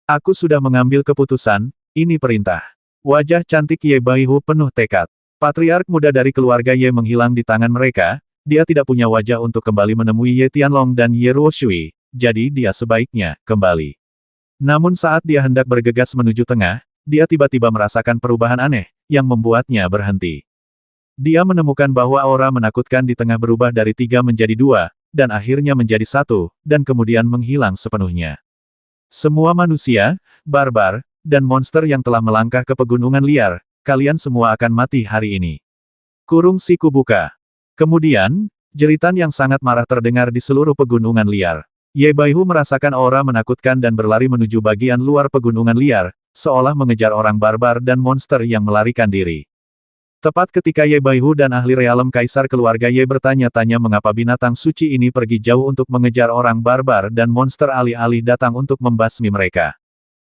Aku sudah mengambil keputusan, ini perintah. Wajah cantik Ye Baihu penuh tekad. Patriark muda dari keluarga Ye menghilang di tangan mereka, dia tidak punya wajah untuk kembali menemui Ye Tianlong dan Ye Ruoshui, jadi dia sebaiknya kembali. Namun saat dia hendak bergegas menuju tengah, dia tiba-tiba merasakan perubahan aneh, yang membuatnya berhenti. Dia menemukan bahwa aura menakutkan di tengah berubah dari 3 menjadi 2, dan akhirnya menjadi 1, dan kemudian menghilang sepenuhnya. Semua manusia, barbar, dan monster yang telah melangkah ke pegunungan liar, kalian semua akan mati hari ini. Kurung siku buka. Kemudian, jeritan yang sangat marah terdengar di seluruh pegunungan liar. Ye Baihu merasakan aura menakutkan dan berlari menuju bagian luar pegunungan liar, seolah mengejar orang barbar dan monster yang melarikan diri. Tepat ketika Ye Baihu dan ahli realem kaisar keluarga Ye bertanya-tanya mengapa binatang suci ini pergi jauh untuk mengejar orang barbar dan monster alih-alih datang untuk membasmi mereka.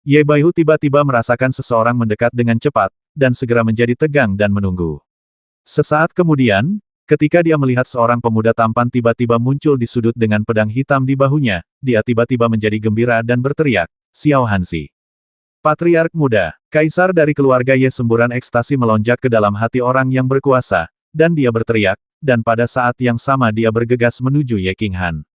Ye Baihu tiba-tiba merasakan seseorang mendekat dengan cepat, dan segera menjadi tegang dan menunggu. Sesaat kemudian, ketika dia melihat seorang pemuda tampan tiba-tiba muncul di sudut dengan pedang hitam di bahunya, dia tiba-tiba menjadi gembira dan berteriak, Xiao Hanzi. Patriark muda, kaisar dari keluarga Ye semburan ekstasi melonjak ke dalam hati orang yang berkuasa, dan dia berteriak, dan pada saat yang sama dia bergegas menuju Ye Qinghan.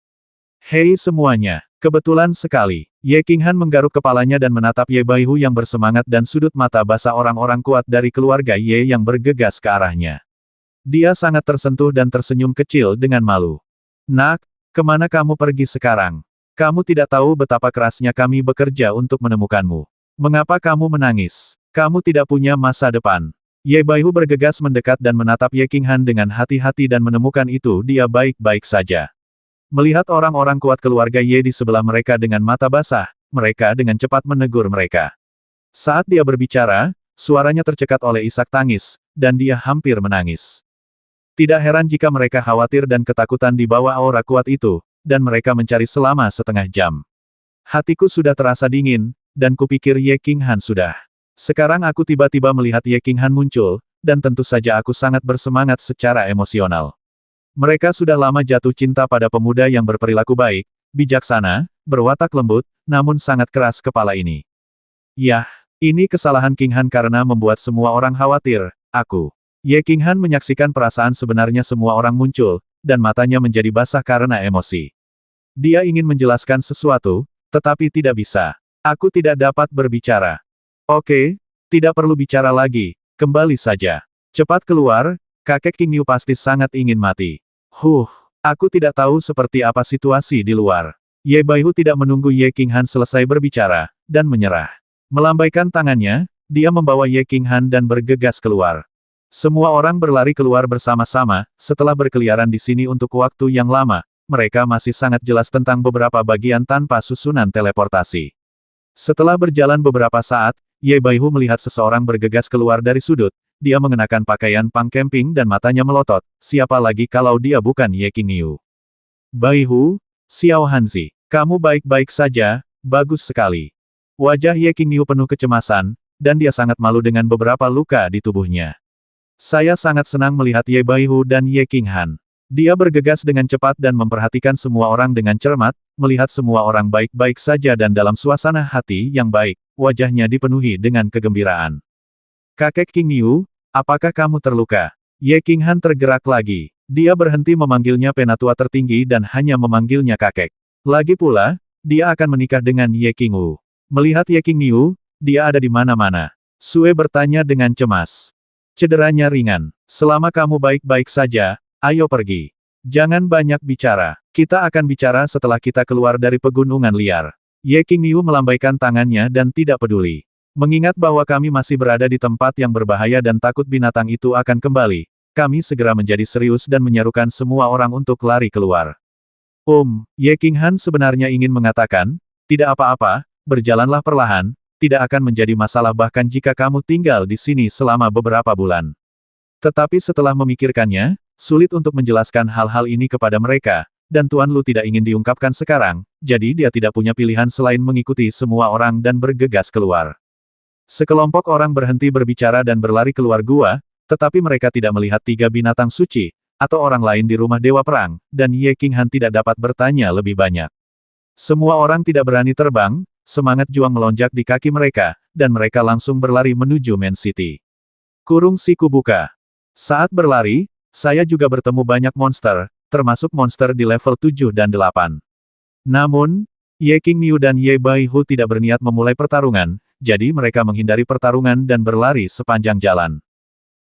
Hei semuanya, kebetulan sekali. Ye Qinghan menggaruk kepalanya dan menatap Ye Baihu yang bersemangat dan sudut mata basah orang-orang kuat dari keluarga Ye yang bergegas ke arahnya. Dia sangat tersentuh dan tersenyum kecil dengan malu. Nak, kemana kamu pergi sekarang? Kamu tidak tahu betapa kerasnya kami bekerja untuk menemukanmu. Mengapa kamu menangis? Kamu tidak punya masa depan. Ye Baihu bergegas mendekat dan menatap Ye Qinghan dengan hati-hati dan menemukan itu dia baik-baik saja. Melihat orang-orang kuat keluarga Ye di sebelah mereka dengan mata basah, mereka dengan cepat menegur mereka. Saat dia berbicara, suaranya tercekat oleh isak tangis, dan dia hampir menangis. Tidak heran jika mereka khawatir dan ketakutan di bawah aura kuat itu, dan mereka mencari selama setengah jam. Hatiku sudah terasa dingin, dan kupikir Ye Qinghan sudah. Sekarang aku tiba-tiba melihat Ye Qinghan muncul, dan tentu saja aku sangat bersemangat secara emosional. Mereka sudah lama jatuh cinta pada pemuda yang berperilaku baik, bijaksana, berwatak lembut, namun sangat keras kepala ini. Yah, ini kesalahan Qinghan karena membuat semua orang khawatir, aku. Ye Qinghan menyaksikan perasaan sebenarnya semua orang muncul, dan matanya menjadi basah karena emosi. Dia ingin menjelaskan sesuatu, tetapi tidak bisa. Aku tidak dapat berbicara. Oke, tidak perlu bicara lagi, kembali saja. Cepat keluar, kakek King Yu pasti sangat ingin mati. Aku tidak tahu seperti apa situasi di luar. Ye Baihu tidak menunggu Ye Qinghan selesai berbicara, dan menyerah. Melambaikan tangannya, dia membawa Ye Qinghan dan bergegas keluar. Semua orang berlari keluar bersama-sama, setelah berkeliaran di sini untuk waktu yang lama, mereka masih sangat jelas tentang beberapa bagian tanpa susunan teleportasi. Setelah berjalan beberapa saat, Ye Baihu melihat seseorang bergegas keluar dari sudut, dia mengenakan pakaian pang camping dan matanya melotot, siapa lagi kalau dia bukan Ye Qingyu. Baihu, Xiao Hanzi, kamu baik-baik saja, bagus sekali. Wajah Ye Qingyu penuh kecemasan, dan dia sangat malu dengan beberapa luka di tubuhnya. Saya sangat senang melihat Ye Baihu dan Ye Qinghan. Dia bergegas dengan cepat dan memperhatikan semua orang dengan cermat, melihat semua orang baik-baik saja dan dalam suasana hati yang baik, wajahnya dipenuhi dengan kegembiraan. Kakek Qingyu, apakah kamu terluka? Ye Qinghan tergerak lagi. Dia berhenti memanggilnya penatua tertinggi dan hanya memanggilnya kakek. Lagi pula, dia akan menikah dengan Ye Qingyu. Melihat Ye Qingyu, dia ada di mana-mana. Sue bertanya dengan cemas. Cederanya ringan. Selama kamu baik-baik saja, ayo pergi. Jangan banyak bicara. Kita akan bicara setelah kita keluar dari pegunungan liar. Ye Qingyu melambaikan tangannya dan tidak peduli. Mengingat bahwa kami masih berada di tempat yang berbahaya dan takut binatang itu akan kembali, kami segera menjadi serius dan menyerukan semua orang untuk lari keluar. Ye Qinghan sebenarnya ingin mengatakan, tidak apa-apa, berjalanlah perlahan, tidak akan menjadi masalah bahkan jika kamu tinggal di sini selama beberapa bulan. Tetapi setelah memikirkannya, sulit untuk menjelaskan hal-hal ini kepada mereka, dan Tuan Lu tidak ingin diungkapkan sekarang, jadi dia tidak punya pilihan selain mengikuti semua orang dan bergegas keluar. Sekelompok orang berhenti berbicara dan berlari keluar gua, tetapi mereka tidak melihat 3 binatang suci, atau orang lain di rumah Dewa Perang, dan Ye Qinghan tidak dapat bertanya lebih banyak. Semua orang tidak berani terbang, semangat juang melonjak di kaki mereka, dan mereka langsung berlari menuju Man City. Kurung siku buka. Saat berlari, saya juga bertemu banyak monster, termasuk monster di level 7 dan 8. Namun, Ye Qingniu dan Ye Baihu tidak berniat memulai pertarungan, jadi mereka menghindari pertarungan dan berlari sepanjang jalan.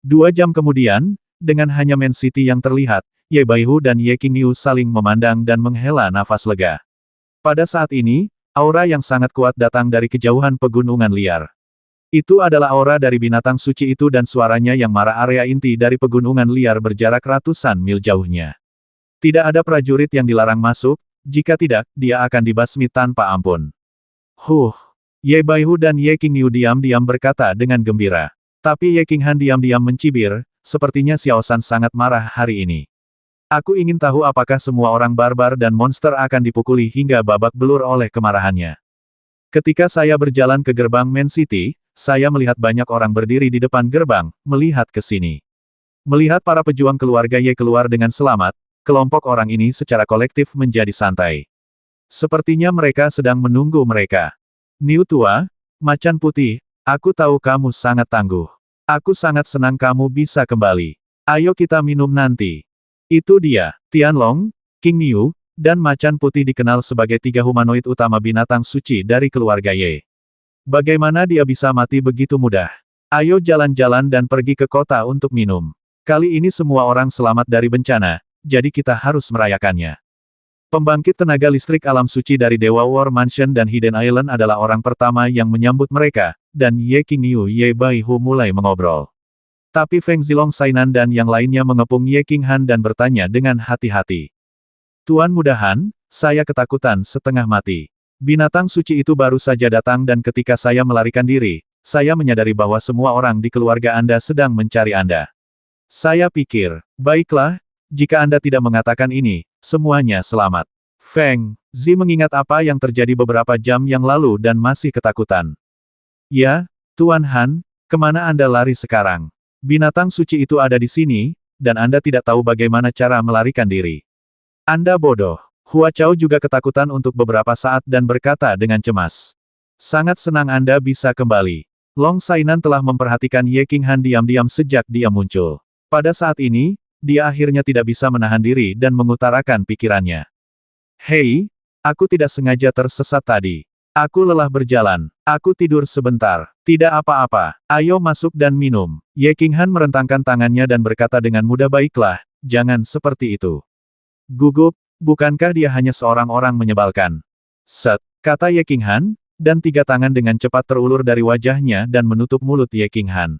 2 jam kemudian, dengan hanya Man City yang terlihat, Ye Baihu dan Ye Qingniu saling memandang dan menghela nafas lega. Pada saat ini, aura yang sangat kuat datang dari kejauhan pegunungan liar. Itu adalah aura dari binatang suci itu dan suaranya yang marah. Area inti dari pegunungan liar berjarak ratusan mil jauhnya. Tidak ada prajurit yang dilarang masuk, jika tidak, dia akan dibasmi tanpa ampun. Ye Baihu dan Ye Qingniu diam-diam berkata dengan gembira. Tapi Ye Qinghan diam-diam mencibir, sepertinya Xiao San sangat marah hari ini. Aku ingin tahu apakah semua orang barbar dan monster akan dipukuli hingga babak belur oleh kemarahannya. Ketika saya berjalan ke gerbang Man City, saya melihat banyak orang berdiri di depan gerbang, melihat ke sini. Melihat para pejuang keluarga Ye keluar dengan selamat, kelompok orang ini secara kolektif menjadi santai. Sepertinya mereka sedang menunggu mereka. Niu tua, macan putih, aku tahu kamu sangat tangguh. Aku sangat senang kamu bisa kembali. Ayo kita minum nanti. Itu dia, Tianlong, Qingniu, dan macan putih dikenal sebagai 3 humanoid utama binatang suci dari keluarga Ye. Bagaimana dia bisa mati begitu mudah? Ayo jalan-jalan dan pergi ke kota untuk minum. Kali ini semua orang selamat dari bencana, jadi kita harus merayakannya. Pembangkit tenaga listrik alam suci dari Dewa War Mansion dan Hidden Island adalah orang pertama yang menyambut mereka, dan Ye Qingniu Ye Baihu mulai mengobrol. Tapi Feng Zilong Sainan dan yang lainnya mengepung Ye Qinghan dan bertanya dengan hati-hati. Tuan Mudahan, saya ketakutan setengah mati. Binatang suci itu baru saja datang dan ketika saya melarikan diri, saya menyadari bahwa semua orang di keluarga Anda sedang mencari Anda. Saya pikir, baiklah, jika Anda tidak mengatakan ini, semuanya selamat. Feng Zi mengingat apa yang terjadi beberapa jam yang lalu dan masih ketakutan. Ya, Tuan Han, kemana Anda lari sekarang? Binatang suci itu ada di sini, dan Anda tidak tahu bagaimana cara melarikan diri. Anda bodoh. Hua Chao juga ketakutan untuk beberapa saat dan berkata dengan cemas. Sangat senang Anda bisa kembali. Long Sainan telah memperhatikan Ye Qinghan diam-diam sejak dia muncul. Pada saat ini, dia akhirnya tidak bisa menahan diri dan mengutarakan pikirannya. Hei, aku tidak sengaja tersesat tadi. Aku lelah berjalan. Aku tidur sebentar. Tidak apa-apa. Ayo masuk dan minum. Ye Qinghan merentangkan tangannya dan berkata dengan mudah, baiklah, jangan seperti itu. Gugup. Bukankah dia hanya seorang orang menyebalkan? Set, kata Ye Qinghan, dan 3 tangan dengan cepat terulur dari wajahnya dan menutup mulut Ye Qinghan.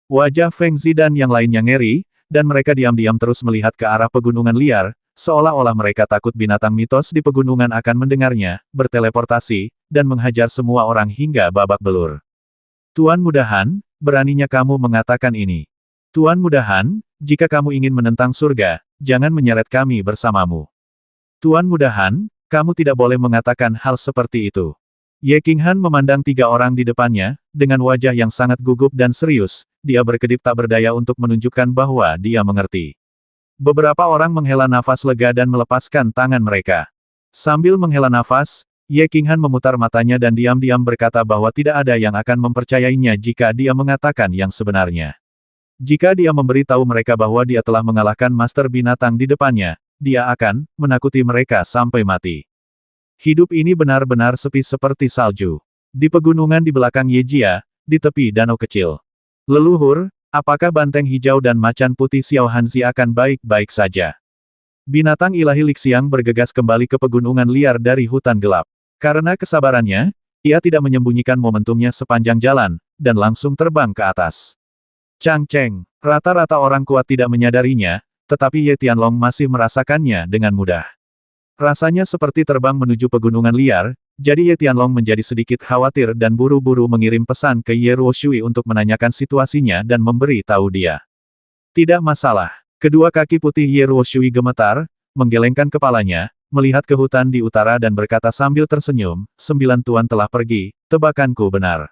Wajah Feng Zi dan yang lainnya ngeri, dan mereka diam-diam terus melihat ke arah pegunungan liar, seolah-olah mereka takut binatang mitos di pegunungan akan mendengarnya, berteleportasi, dan menghajar semua orang hingga babak belur. Tuan Mudahan, beraninya kamu mengatakan ini. Tuan Mudahan, jika kamu ingin menentang surga, jangan menyeret kami bersamamu. Tuan Mudahan, kamu tidak boleh mengatakan hal seperti itu. Ye Qinghan memandang 3 orang di depannya, dengan wajah yang sangat gugup dan serius, dia berkedip tak berdaya untuk menunjukkan bahwa dia mengerti. Beberapa orang menghela nafas lega dan melepaskan tangan mereka. Sambil menghela nafas, Ye Qinghan memutar matanya dan diam-diam berkata bahwa tidak ada yang akan mempercayainya jika dia mengatakan yang sebenarnya. Jika dia memberitahu mereka bahwa dia telah mengalahkan Master Binatang di depannya, dia akan menakuti mereka sampai mati. Hidup ini benar-benar sepi seperti salju. Di pegunungan di belakang Yejia, di tepi danau kecil. Leluhur, apakah banteng hijau dan macan putih Xiao Hanzi akan baik-baik saja? Binatang ilahi Lixiang bergegas kembali ke pegunungan liar dari hutan gelap. Karena kesabarannya, ia tidak menyembunyikan momentumnya sepanjang jalan, dan langsung terbang ke atas. Chang Cheng, rata-rata orang kuat tidak menyadarinya, tetapi Ye Tianlong masih merasakannya dengan mudah. Rasanya seperti terbang menuju pegunungan liar, jadi Ye Tianlong menjadi sedikit khawatir dan buru-buru mengirim pesan ke Ye Ruoshui untuk menanyakan situasinya dan memberi tahu dia. Tidak masalah. Kedua kaki putih Ye Ruoshui gemetar, menggelengkan kepalanya, melihat ke hutan di utara dan berkata sambil tersenyum, 9 tuan telah pergi, tebakanku benar.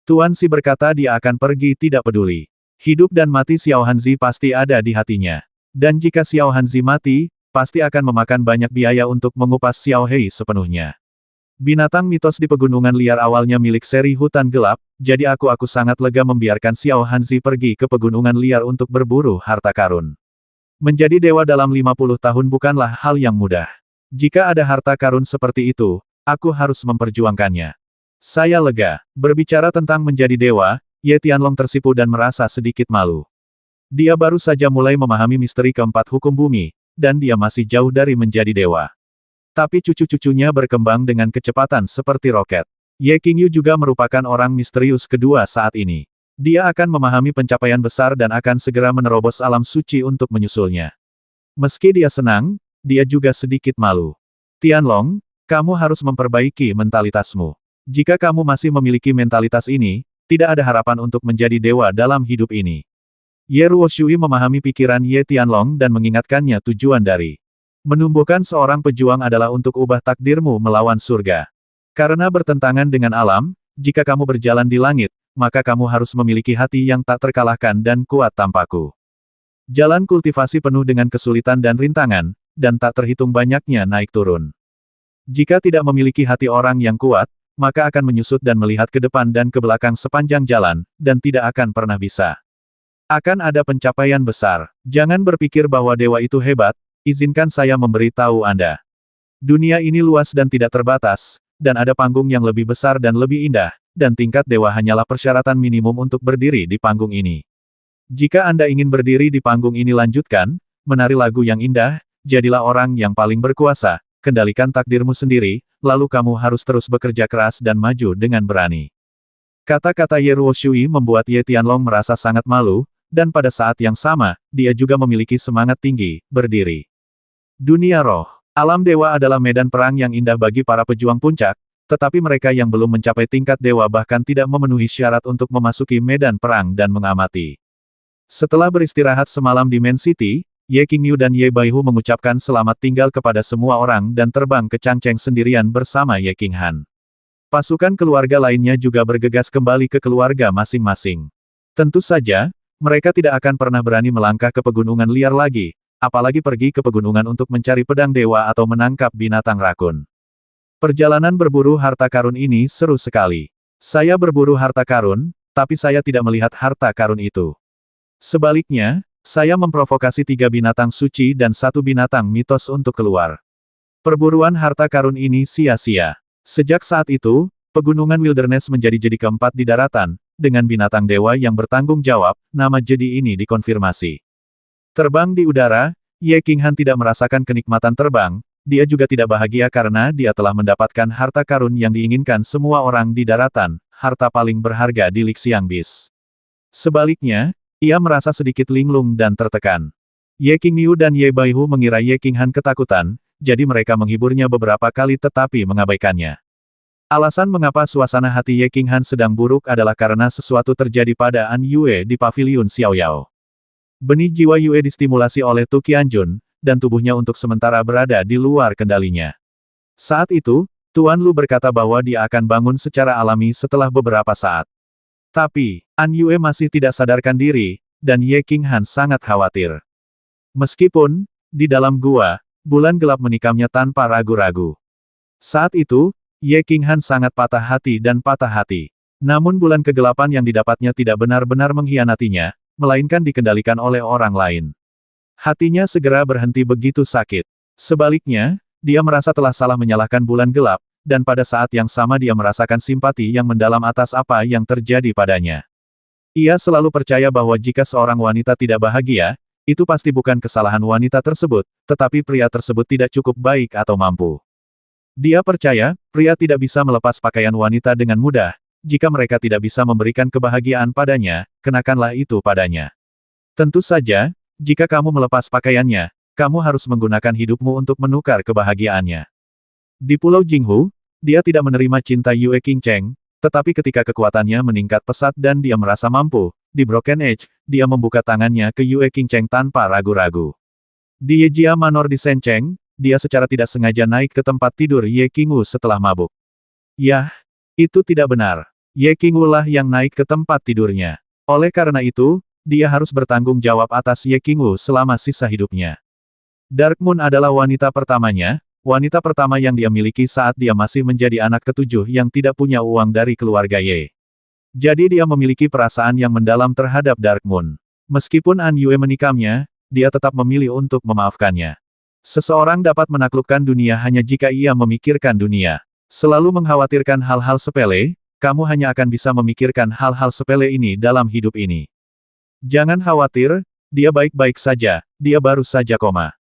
Tuan Si berkata dia akan pergi tidak peduli. Hidup dan mati Xiao Hanzi pasti ada di hatinya. Dan jika Xiao Hanzi mati, pasti akan memakan banyak biaya untuk mengupas Xiao Hei sepenuhnya. Binatang mitos di pegunungan liar awalnya milik seri hutan gelap, jadi aku sangat lega membiarkan Xiao Hanzi pergi ke pegunungan liar untuk berburu harta karun. Menjadi dewa dalam 50 tahun bukanlah hal yang mudah. Jika ada harta karun seperti itu, aku harus memperjuangkannya. Saya lega. Berbicara tentang menjadi dewa, Ye Tianlong tersipu dan merasa sedikit malu. Dia baru saja mulai memahami misteri keempat hukum bumi, dan dia masih jauh dari menjadi dewa. Tapi cucu-cucunya berkembang dengan kecepatan seperti roket. Ye Qingyu juga merupakan orang misterius kedua saat ini. Dia akan memahami pencapaian besar dan akan segera menerobos alam suci untuk menyusulnya. Meski dia senang, dia juga sedikit malu. Tianlong, kamu harus memperbaiki mentalitasmu. Jika kamu masih memiliki mentalitas ini, tidak ada harapan untuk menjadi dewa dalam hidup ini. Ye Ruoshui memahami pikiran Ye Tianlong dan mengingatkannya tujuan dari menumbuhkan seorang pejuang adalah untuk ubah takdirmu melawan surga. Karena bertentangan dengan alam, jika kamu berjalan di langit, maka kamu harus memiliki hati yang tak terkalahkan dan kuat tanpaku. Jalan kultivasi penuh dengan kesulitan dan rintangan, dan tak terhitung banyaknya naik turun. Jika tidak memiliki hati orang yang kuat, maka akan menyusut dan melihat ke depan dan ke belakang sepanjang jalan, dan tidak akan pernah bisa. Akan ada pencapaian besar. Jangan berpikir bahwa dewa itu hebat, izinkan saya memberitahu Anda. Dunia ini luas dan tidak terbatas, dan ada panggung yang lebih besar dan lebih indah, dan tingkat dewa hanyalah persyaratan minimum untuk berdiri di panggung ini. Jika Anda ingin berdiri di panggung ini lanjutkan, menari lagu yang indah, jadilah orang yang paling berkuasa, kendalikan takdirmu sendiri, lalu kamu harus terus bekerja keras dan maju dengan berani. Kata-kata Ye Ruoshui membuat Ye Tianlong merasa sangat malu, dan pada saat yang sama, dia juga memiliki semangat tinggi, berdiri. Dunia roh. Alam dewa adalah medan perang yang indah bagi para pejuang puncak, tetapi mereka yang belum mencapai tingkat dewa bahkan tidak memenuhi syarat untuk memasuki medan perang dan mengamati. Setelah beristirahat semalam di Main City, Ye Qingyu dan Ye Baihu mengucapkan selamat tinggal kepada semua orang dan terbang ke Changcheng sendirian bersama Ye Qinghan. Pasukan keluarga lainnya juga bergegas kembali ke keluarga masing-masing. Tentu saja, mereka tidak akan pernah berani melangkah ke pegunungan liar lagi, apalagi pergi ke pegunungan untuk mencari pedang dewa atau menangkap binatang rakun. Perjalanan berburu harta karun ini seru sekali. Saya berburu harta karun, tapi saya tidak melihat harta karun itu. Sebaliknya, saya memprovokasi 3 binatang suci dan 1 binatang mitos untuk keluar. Perburuan harta karun ini sia-sia. Sejak saat itu, pegunungan Wilderness menjadi jadi keempat di daratan, dengan binatang dewa yang bertanggung jawab, nama jadi ini dikonfirmasi. Terbang di udara, Ye Qinghan tidak merasakan kenikmatan terbang, dia juga tidak bahagia karena dia telah mendapatkan harta karun yang diinginkan semua orang di daratan, harta paling berharga di Lixiang Bis. Sebaliknya, ia merasa sedikit linglung dan tertekan. Ye Qingyu dan Ye Baihu mengira Ye Qinghan ketakutan, jadi mereka menghiburnya beberapa kali tetapi mengabaikannya. Alasan mengapa suasana hati Ye Qinghan sedang buruk adalah karena sesuatu terjadi pada An Yue di paviliun Xiaoyao. Benih jiwa Yue distimulasi oleh Tu Qianjun, dan tubuhnya untuk sementara berada di luar kendalinya. Saat itu, Tuan Lu berkata bahwa dia akan bangun secara alami setelah beberapa saat. Tapi, An Yue masih tidak sadarkan diri, dan Ye Qinghan sangat khawatir. Meskipun, di dalam gua, bulan gelap menikamnya tanpa ragu-ragu. Saat itu, Ye Qinghan sangat patah hati dan patah hati. Namun bulan kegelapan yang didapatnya tidak benar-benar mengkhianatinya, melainkan dikendalikan oleh orang lain. Hatinya segera berhenti begitu sakit. Sebaliknya, dia merasa telah salah menyalahkan bulan gelap, dan pada saat yang sama dia merasakan simpati yang mendalam atas apa yang terjadi padanya. Ia selalu percaya bahwa jika seorang wanita tidak bahagia, itu pasti bukan kesalahan wanita tersebut, tetapi pria tersebut tidak cukup baik atau mampu. Dia percaya, pria tidak bisa melepas pakaian wanita dengan mudah. Jika mereka tidak bisa memberikan kebahagiaan padanya, kenakanlah itu padanya. Tentu saja, jika kamu melepas pakaiannya, kamu harus menggunakan hidupmu untuk menukar kebahagiaannya. Di Pulau Jinghu, dia tidak menerima cinta Yue Qingcheng, tetapi ketika kekuatannya meningkat pesat dan dia merasa mampu, di Broken Age, dia membuka tangannya ke Yue Qingcheng tanpa ragu-ragu. Di Yejia Manor di Sencheng, dia secara tidak sengaja naik ke tempat tidur Ye Qingwu setelah mabuk. Yah, itu tidak benar. Ye Qingwu lah yang naik ke tempat tidurnya. Oleh karena itu, dia harus bertanggung jawab atas Ye Qingwu selama sisa hidupnya. Dark Moon adalah wanita pertamanya, wanita pertama yang dia miliki saat dia masih menjadi anak ketujuh yang tidak punya uang dari keluarga Ye. Jadi dia memiliki perasaan yang mendalam terhadap Dark Moon. Meskipun An Yue menikamnya, dia tetap memilih untuk memaafkannya. Seseorang dapat menaklukkan dunia hanya jika ia memikirkan dunia. Selalu mengkhawatirkan hal-hal sepele, kamu hanya akan bisa memikirkan hal-hal sepele ini dalam hidup ini. Jangan khawatir, dia baik-baik saja, dia baru saja koma.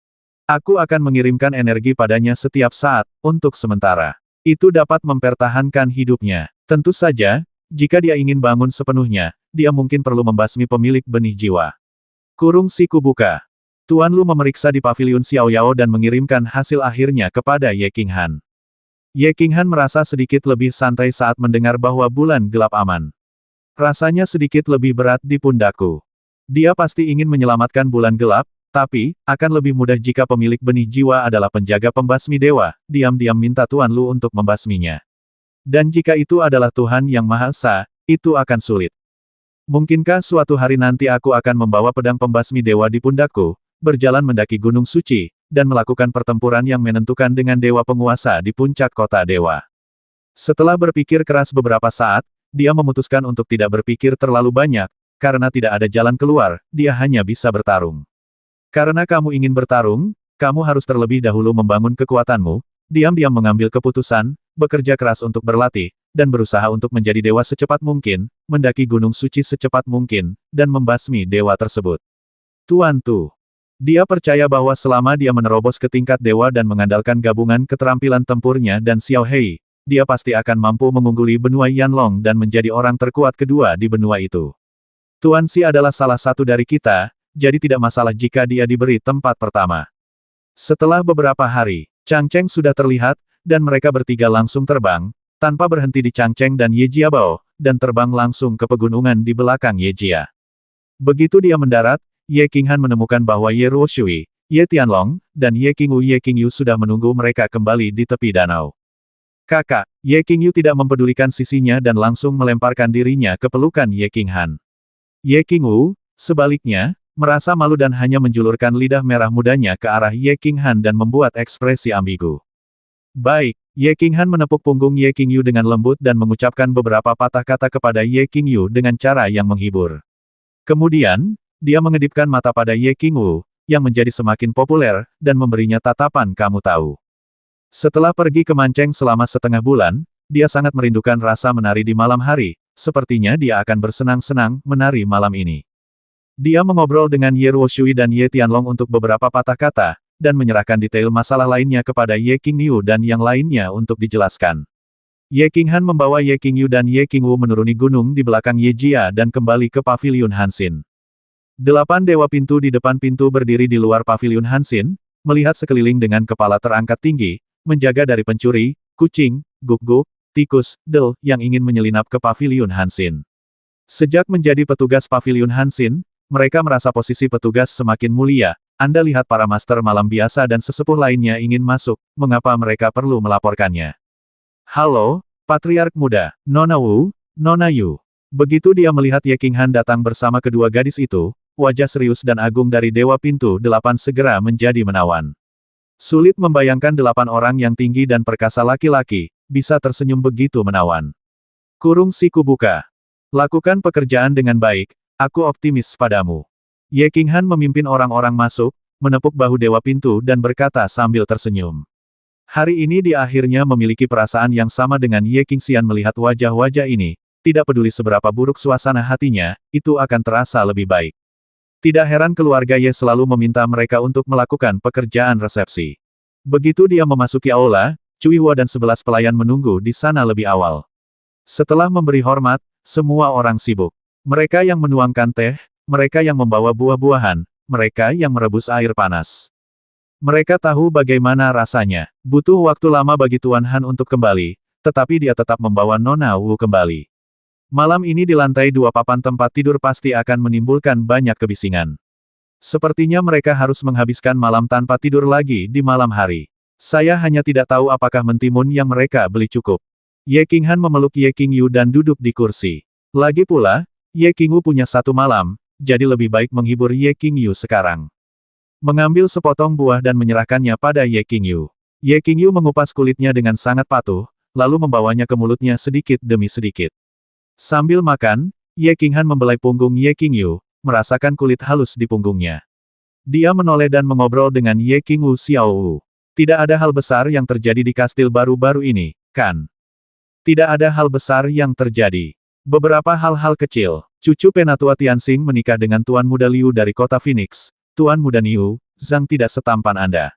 Aku akan mengirimkan energi padanya setiap saat, untuk sementara. Itu dapat mempertahankan hidupnya. Tentu saja, jika dia ingin bangun sepenuhnya, dia mungkin perlu membasmi pemilik benih jiwa. Kurung siku buka. Tuan Lu memeriksa di paviliun Xiao Yao dan mengirimkan hasil akhirnya kepada Ye Qinghan. Ye Qinghan merasa sedikit lebih santai saat mendengar bahwa bulan gelap aman. Rasanya sedikit lebih berat di pundakku. Dia pasti ingin menyelamatkan bulan gelap, tapi, akan lebih mudah jika pemilik benih jiwa adalah penjaga pembasmi dewa, diam-diam minta Tuan Lu untuk membasminya. Dan jika itu adalah Tuhan Yang Maha Esa, itu akan sulit. Mungkinkah suatu hari nanti aku akan membawa pedang pembasmi dewa di pundakku, berjalan mendaki Gunung Suci, dan melakukan pertempuran yang menentukan dengan dewa penguasa di puncak kota dewa. Setelah berpikir keras beberapa saat, dia memutuskan untuk tidak berpikir terlalu banyak, karena tidak ada jalan keluar, dia hanya bisa bertarung. Karena kamu ingin bertarung, kamu harus terlebih dahulu membangun kekuatanmu, diam-diam mengambil keputusan, bekerja keras untuk berlatih, dan berusaha untuk menjadi dewa secepat mungkin, mendaki Gunung Suci secepat mungkin, dan membasmi dewa tersebut. Tuan Tu. Dia percaya bahwa selama dia menerobos ke tingkat dewa dan mengandalkan gabungan keterampilan tempurnya dan Xiao Hei, dia pasti akan mampu mengungguli benua Yanlong dan menjadi orang terkuat kedua di benua itu. Tuan Si adalah salah satu dari kita, jadi tidak masalah jika dia diberi tempat pertama. Setelah beberapa hari, Changcheng sudah terlihat, dan mereka bertiga langsung terbang, tanpa berhenti di Changcheng dan Ye Jiabao, dan terbang langsung ke pegunungan di belakang Ye Jia. Begitu dia mendarat, Ye Qinghan menemukan bahwa Ye Ruoshui, Ye Tianlong, dan Ye Qingyu sudah menunggu mereka kembali di tepi danau. Kakak, Ye Qingyu tidak mempedulikan sisinya dan langsung melemparkan dirinya ke pelukan Ye Qinghan. Ye Qingyu, sebaliknya, merasa malu dan hanya menjulurkan lidah merah mudanya ke arah Ye Qinghan dan membuat ekspresi ambigu. Baik, Ye Qinghan menepuk punggung Ye Qingyu dengan lembut dan mengucapkan beberapa patah kata kepada Ye Qingyu dengan cara yang menghibur. Kemudian, dia mengedipkan mata pada Ye Qingyu, yang menjadi semakin populer, dan memberinya tatapan kamu tahu. Setelah pergi ke Manceng selama setengah bulan, dia sangat merindukan rasa menari di malam hari, sepertinya dia akan bersenang-senang menari malam ini. Dia mengobrol dengan Ye Ruoshui dan Ye Tianlong untuk beberapa patah kata, dan menyerahkan detail masalah lainnya kepada Ye Qingyu dan yang lainnya untuk dijelaskan. Ye Qinghan membawa Ye Qingyu dan Ye Qingyu menuruni gunung di belakang Ye Jia dan kembali ke paviliun Hanxin. 8 dewa pintu di depan pintu berdiri di luar paviliun Hanxin, melihat sekeliling dengan kepala terangkat tinggi, menjaga dari pencuri, kucing, guk-guk, tikus, del, yang ingin menyelinap ke paviliun Hanxin. Sejak menjadi petugas paviliun Hanxin, mereka merasa posisi petugas semakin mulia. Anda lihat para master malam biasa dan sesepuh lainnya ingin masuk, mengapa mereka perlu melaporkannya? Halo, Patriark Muda, Nona Wu, Nona Yu. Begitu dia melihat Ye Qinghan datang bersama kedua gadis itu, wajah serius dan agung dari Dewa Pintu 8 segera menjadi menawan. Sulit membayangkan 8 orang yang tinggi dan perkasa laki-laki, bisa tersenyum begitu menawan. Kurung siku buka. Lakukan pekerjaan dengan baik, aku optimis padamu. Ye Qinghan memimpin orang-orang masuk, menepuk bahu Dewa Pintu dan berkata sambil tersenyum. Hari ini dia akhirnya memiliki perasaan yang sama dengan Ye Qingxian melihat wajah-wajah ini, tidak peduli seberapa buruk suasana hatinya, itu akan terasa lebih baik. Tidak heran keluarga Ye selalu meminta mereka untuk melakukan pekerjaan resepsi. Begitu dia memasuki aula, Cui Hua dan 11 pelayan menunggu di sana lebih awal. Setelah memberi hormat, semua orang sibuk. Mereka yang menuangkan teh, mereka yang membawa buah-buahan, mereka yang merebus air panas. Mereka tahu bagaimana rasanya. Butuh waktu lama bagi Tuan Han untuk kembali, tetapi dia tetap membawa Nona Wu kembali. Malam ini di lantai 2 papan tempat tidur pasti akan menimbulkan banyak kebisingan. Sepertinya mereka harus menghabiskan malam tanpa tidur lagi di malam hari. Saya hanya tidak tahu apakah mentimun yang mereka beli cukup. Ye Qinghan memeluk Ye Qingyu dan duduk di kursi. Lagi pula, Ye Qingyu punya 1 malam, jadi lebih baik menghibur Ye Qingyu sekarang. Mengambil sepotong buah dan menyerahkannya pada Ye Qingyu. Ye Qingyu mengupas kulitnya dengan sangat patuh, lalu membawanya ke mulutnya sedikit demi sedikit. Sambil makan, Ye Qinghan membelai punggung Ye Qingyu, merasakan kulit halus di punggungnya. Dia menoleh dan mengobrol dengan Ye Qingwu Xiaowu. Tidak ada hal besar yang terjadi di kastil baru-baru ini, kan? Tidak ada hal besar yang terjadi. Beberapa hal-hal kecil. Cucu penatua Tianxing menikah dengan Tuan Muda Liu dari kota Phoenix. Tuan Muda Niu, Zhang tidak setampan Anda.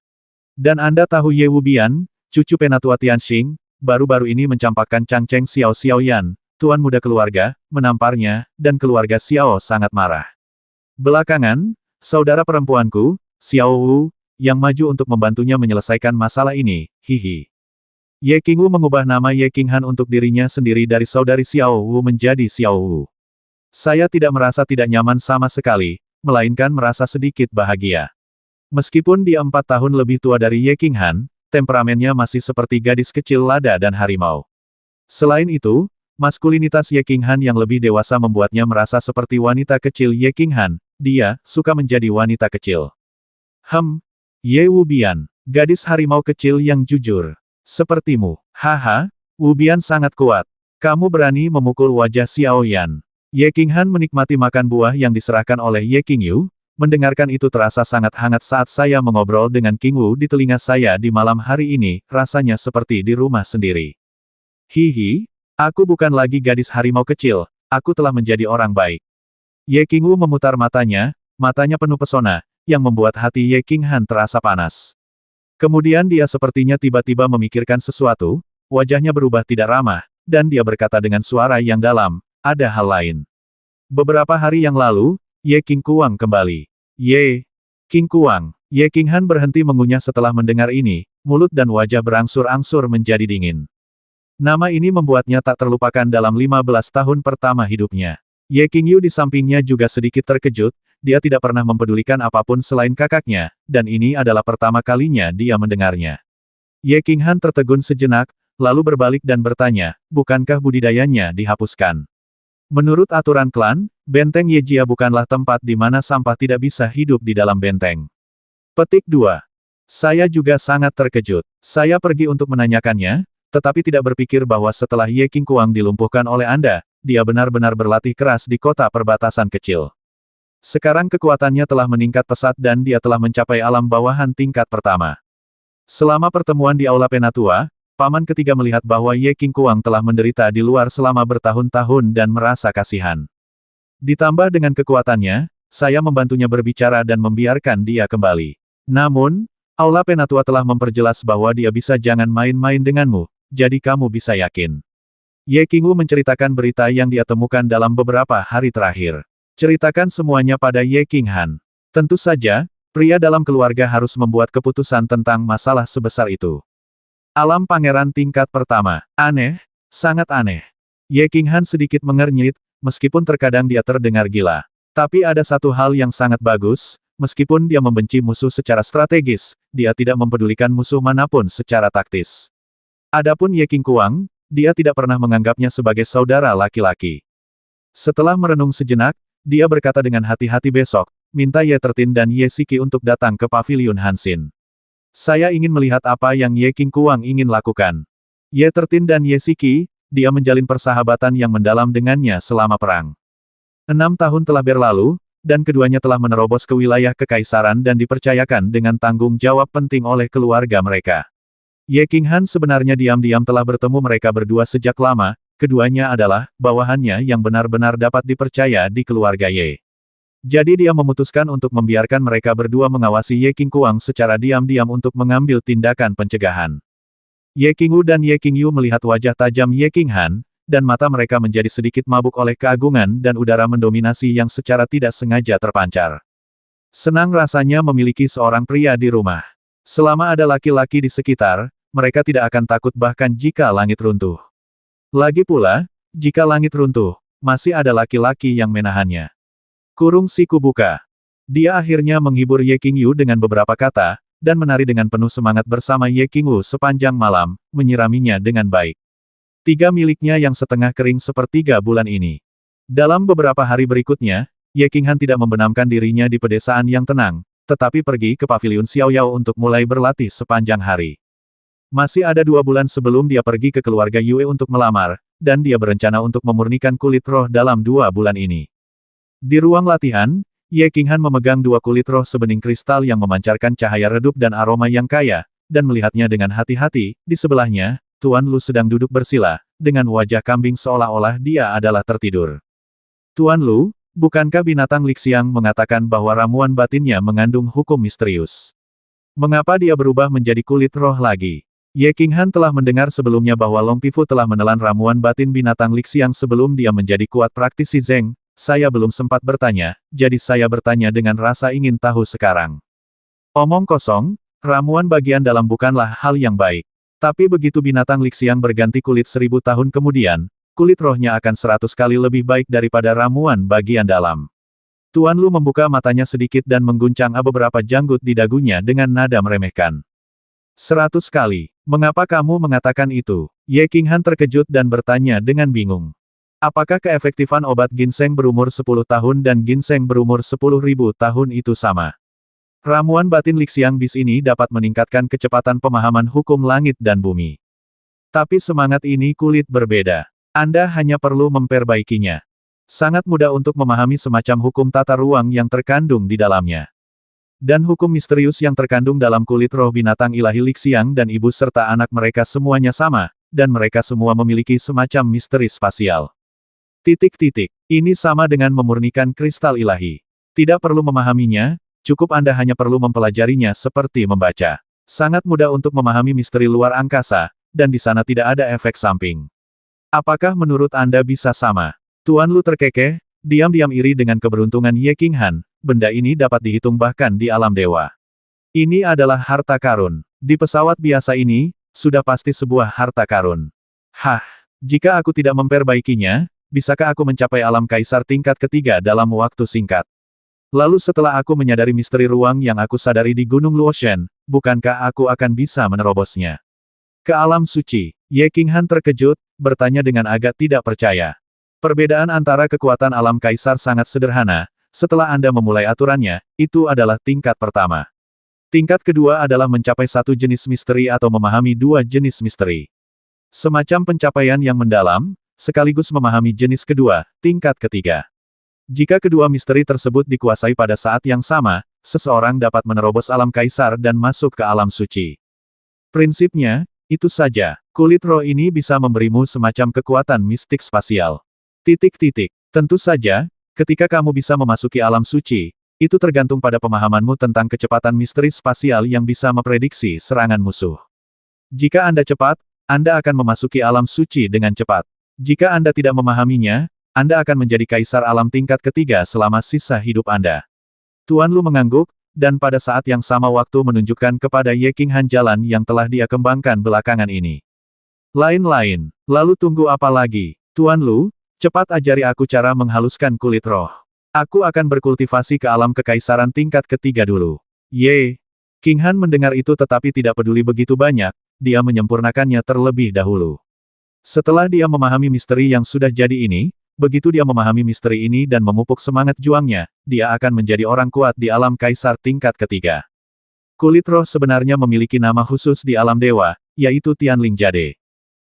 Dan Anda tahu Ye Wubian, cucu penatua Tianxing, baru-baru ini mencampakkan Changcheng Xiao Xiaoyan, tuan muda keluarga, menamparnya, dan keluarga Xiao sangat marah. Belakangan, saudara perempuanku, Xiao Wu, yang maju untuk membantunya menyelesaikan masalah ini, hihi. Ye Qingwu mengubah nama Ye Qinghan untuk dirinya sendiri dari saudari Xiao Wu menjadi Xiao Wu. Saya tidak merasa tidak nyaman sama sekali, melainkan merasa sedikit bahagia. Meskipun dia 4 tahun lebih tua dari Ye Qinghan, temperamennya masih seperti gadis kecil lada dan harimau. Selain itu, maskulinitas Ye Qinghan yang lebih dewasa membuatnya merasa seperti wanita kecil Ye Qinghan, dia suka menjadi wanita kecil. Ye Wubian, gadis harimau kecil yang jujur. Sepertimu, haha, Wubian sangat kuat. Kamu berani memukul wajah Xiaoyan. Ye Qinghan menikmati makan buah yang diserahkan oleh Ye Qingyu. Mendengarkan itu terasa sangat hangat saat saya mengobrol dengan Qingwu di telinga saya di malam hari ini, rasanya seperti di rumah sendiri. Hihi, aku bukan lagi gadis harimau kecil, aku telah menjadi orang baik. Ye Qingwu memutar matanya penuh pesona, yang membuat hati Ye Qinghan terasa panas. Kemudian dia sepertinya tiba-tiba memikirkan sesuatu, wajahnya berubah tidak ramah, dan dia berkata dengan suara yang dalam, ada hal lain. Beberapa hari yang lalu, Ye Qingkuang kembali. Ye Qingkuang. Ye Qinghan berhenti mengunyah setelah mendengar ini, mulut dan wajah berangsur-angsur menjadi dingin. Nama ini membuatnya tak terlupakan dalam 15 tahun pertama hidupnya. Ye Qingyu di sampingnya juga sedikit terkejut, dia tidak pernah mempedulikan apapun selain kakaknya, dan ini adalah pertama kalinya dia mendengarnya. Ye Qinghan tertegun sejenak, lalu berbalik dan bertanya, bukankah budidayanya dihapuskan? Menurut aturan klan, benteng Yejia bukanlah tempat di mana sampah tidak bisa hidup di dalam benteng. Petik 2. Saya juga sangat terkejut. Saya pergi untuk menanyakannya, tetapi tidak berpikir bahwa setelah Ye Qingkuang dilumpuhkan oleh Anda, dia benar-benar berlatih keras di kota perbatasan kecil. Sekarang kekuatannya telah meningkat pesat dan dia telah mencapai alam bawahan tingkat pertama. Selama pertemuan di Aula Penatua, Paman ketiga melihat bahwa Ye Qingkuang telah menderita di luar selama bertahun-tahun dan merasa kasihan. Ditambah dengan kekuatannya, saya membantunya berbicara dan membiarkan dia kembali. Namun, Aula Penatua telah memperjelas bahwa dia bisa jangan main-main denganmu, jadi kamu bisa yakin. Ye Qingwu menceritakan berita yang dia temukan dalam beberapa hari terakhir. Ceritakan semuanya pada Ye Qinghan. Tentu saja, pria dalam keluarga harus membuat keputusan tentang masalah sebesar itu. Alam pangeran tingkat pertama. Aneh, sangat aneh. Ye Qinghan sedikit mengernyit, meskipun terkadang dia terdengar gila. Tapi ada satu hal yang sangat bagus, meskipun dia membenci musuh secara strategis, dia tidak mempedulikan musuh manapun secara taktis. Adapun Ye Qingkuang, dia tidak pernah menganggapnya sebagai saudara laki-laki. Setelah merenung sejenak, dia berkata dengan hati-hati besok, minta Ye Tertin dan Ye Siki untuk datang ke Paviliun Hansin. Saya ingin melihat apa yang Ye Qingkuang ingin lakukan. Ye Tertin dan Ye Siki, dia menjalin persahabatan yang mendalam dengannya selama perang. 6 tahun telah berlalu, dan keduanya telah menerobos ke wilayah kekaisaran dan dipercayakan dengan tanggung jawab penting oleh keluarga mereka. Ye Qinghan sebenarnya diam-diam telah bertemu mereka berdua sejak lama, keduanya adalah bawahannya yang benar-benar dapat dipercaya di keluarga Ye. Jadi dia memutuskan untuk membiarkan mereka berdua mengawasi Ye Qingkuang secara diam-diam untuk mengambil tindakan pencegahan. Ye Qingwu dan Ye Qingyu melihat wajah tajam Ye Qinghan, dan mata mereka menjadi sedikit mabuk oleh keagungan dan udara mendominasi yang secara tidak sengaja terpancar. Senang rasanya memiliki seorang pria di rumah. Selama ada laki-laki di sekitar, mereka tidak akan takut bahkan jika langit runtuh. Lagi pula, jika langit runtuh, masih ada laki-laki yang menahannya. Kurung siku buka. Dia akhirnya menghibur Ye Qingyu dengan beberapa kata, dan menari dengan penuh semangat bersama Ye Qingwu sepanjang malam, menyiraminya dengan baik. 3 miliknya yang setengah kering sepertiga bulan ini. Dalam beberapa hari berikutnya, Ye Qinghan tidak membenamkan dirinya di pedesaan yang tenang, tetapi pergi ke Paviliun Xiaoyao untuk mulai berlatih sepanjang hari. Masih ada 2 bulan sebelum dia pergi ke keluarga Yue untuk melamar, dan dia berencana untuk memurnikan kulit roh dalam 2 bulan ini. Di ruang latihan, Ye Qinghan memegang 2 kulit roh sebening kristal yang memancarkan cahaya redup dan aroma yang kaya, dan melihatnya dengan hati-hati. Di sebelahnya, Tuan Lu sedang duduk bersila, dengan wajah kambing seolah-olah dia adalah tertidur. Tuan Lu, bukankah binatang Lixiang mengatakan bahwa ramuan batinnya mengandung hukum misterius? Mengapa dia berubah menjadi kulit roh lagi? Ye Qinghan telah mendengar sebelumnya bahwa Long Pifu telah menelan ramuan batin binatang Lixiang sebelum dia menjadi kuat praktisi Zeng. Saya belum sempat bertanya, jadi saya bertanya dengan rasa ingin tahu sekarang. Omong kosong, ramuan bagian dalam bukanlah hal yang baik. Tapi begitu binatang Lixiang berganti kulit 1000 tahun kemudian, kulit rohnya akan 100 kali lebih baik daripada ramuan bagian dalam. Tuan Lu membuka matanya sedikit dan mengguncang beberapa janggut di dagunya dengan nada meremehkan. 100 kali. Mengapa kamu mengatakan itu? Ye Qinghan terkejut dan bertanya dengan bingung. Apakah keefektifan obat ginseng berumur 10 tahun dan ginseng berumur 10.000 tahun itu sama? Ramuan batin Lixiang Bis ini dapat meningkatkan kecepatan pemahaman hukum langit dan bumi. Tapi semangat ini kulit berbeda. Anda hanya perlu memperbaikinya. Sangat mudah untuk memahami semacam hukum tata ruang yang terkandung di dalamnya. Dan hukum misterius yang terkandung dalam kulit roh binatang ilahi Lixiang dan ibu serta anak mereka semuanya sama, dan mereka semua memiliki semacam misteri spasial. Ini sama dengan memurnikan kristal ilahi. Tidak perlu memahaminya, cukup Anda hanya perlu mempelajarinya seperti membaca. Sangat mudah untuk memahami misteri luar angkasa, dan di sana tidak ada efek samping. Apakah menurut Anda bisa sama? Tuan Lu terkekeh, diam-diam iri dengan keberuntungan Ye Qinghan, benda ini dapat dihitung bahkan di alam dewa. Ini adalah harta karun. Di pesawat biasa ini, sudah pasti sebuah harta karun. Hah, jika aku tidak memperbaikinya, bisakah aku mencapai alam kaisar tingkat ketiga dalam waktu singkat? Lalu setelah aku menyadari misteri ruang yang aku sadari di Gunung Luoshen, bukankah aku akan bisa menerobosnya? Ke alam suci, Ye Qinghan terkejut, bertanya dengan agak tidak percaya. Perbedaan antara kekuatan alam kaisar sangat sederhana, setelah Anda memulai aturannya, itu adalah tingkat pertama. Tingkat kedua adalah mencapai 1 jenis misteri atau memahami 2 jenis misteri. Semacam pencapaian yang mendalam, sekaligus memahami jenis kedua, tingkat ketiga. Jika kedua misteri tersebut dikuasai pada saat yang sama, seseorang dapat menerobos alam kaisar dan masuk ke alam suci. Prinsipnya, itu saja, kulit roh ini bisa memberimu semacam kekuatan mistik spasial. Tentu saja, ketika kamu bisa memasuki alam suci, itu tergantung pada pemahamanmu tentang kecepatan misteri spasial yang bisa memprediksi serangan musuh. Jika Anda cepat, Anda akan memasuki alam suci dengan cepat. Jika Anda tidak memahaminya, Anda akan menjadi kaisar alam tingkat ketiga selama sisa hidup Anda. Tuan Lu mengangguk, dan pada saat yang sama waktu menunjukkan kepada Ye Qinghan jalan yang telah dia kembangkan belakangan ini. Lain-lain, lalu tunggu apa lagi? Tuan Lu, cepat ajari aku cara menghaluskan kulit roh. Aku akan berkultivasi ke alam kekaisaran tingkat ketiga dulu. Ye Qinghan mendengar itu tetapi tidak peduli begitu banyak, dia menyempurnakannya terlebih dahulu. Setelah dia memahami misteri yang sudah jadi ini, begitu dia memahami misteri ini dan memupuk semangat juangnya, dia akan menjadi orang kuat di alam kaisar tingkat ketiga. Kulit roh sebenarnya memiliki nama khusus di alam dewa, yaitu Tianling Jade.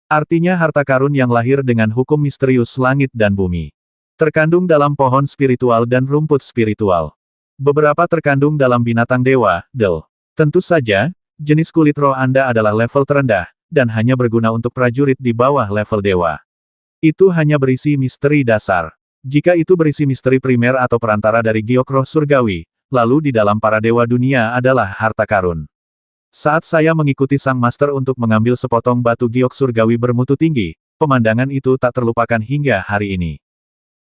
Artinya harta karun yang lahir dengan hukum misterius langit dan bumi. Terkandung dalam pohon spiritual dan rumput spiritual. Beberapa terkandung dalam binatang dewa, Del. Tentu saja, jenis kulit roh Anda adalah level terendah, dan hanya berguna untuk prajurit di bawah level dewa. Itu hanya berisi misteri dasar. Jika itu berisi misteri primer atau perantara dari giok roh surgawi, lalu di dalam para dewa dunia adalah harta karun. Saat saya mengikuti sang master untuk mengambil sepotong batu giok surgawi bermutu tinggi, pemandangan itu tak terlupakan hingga hari ini.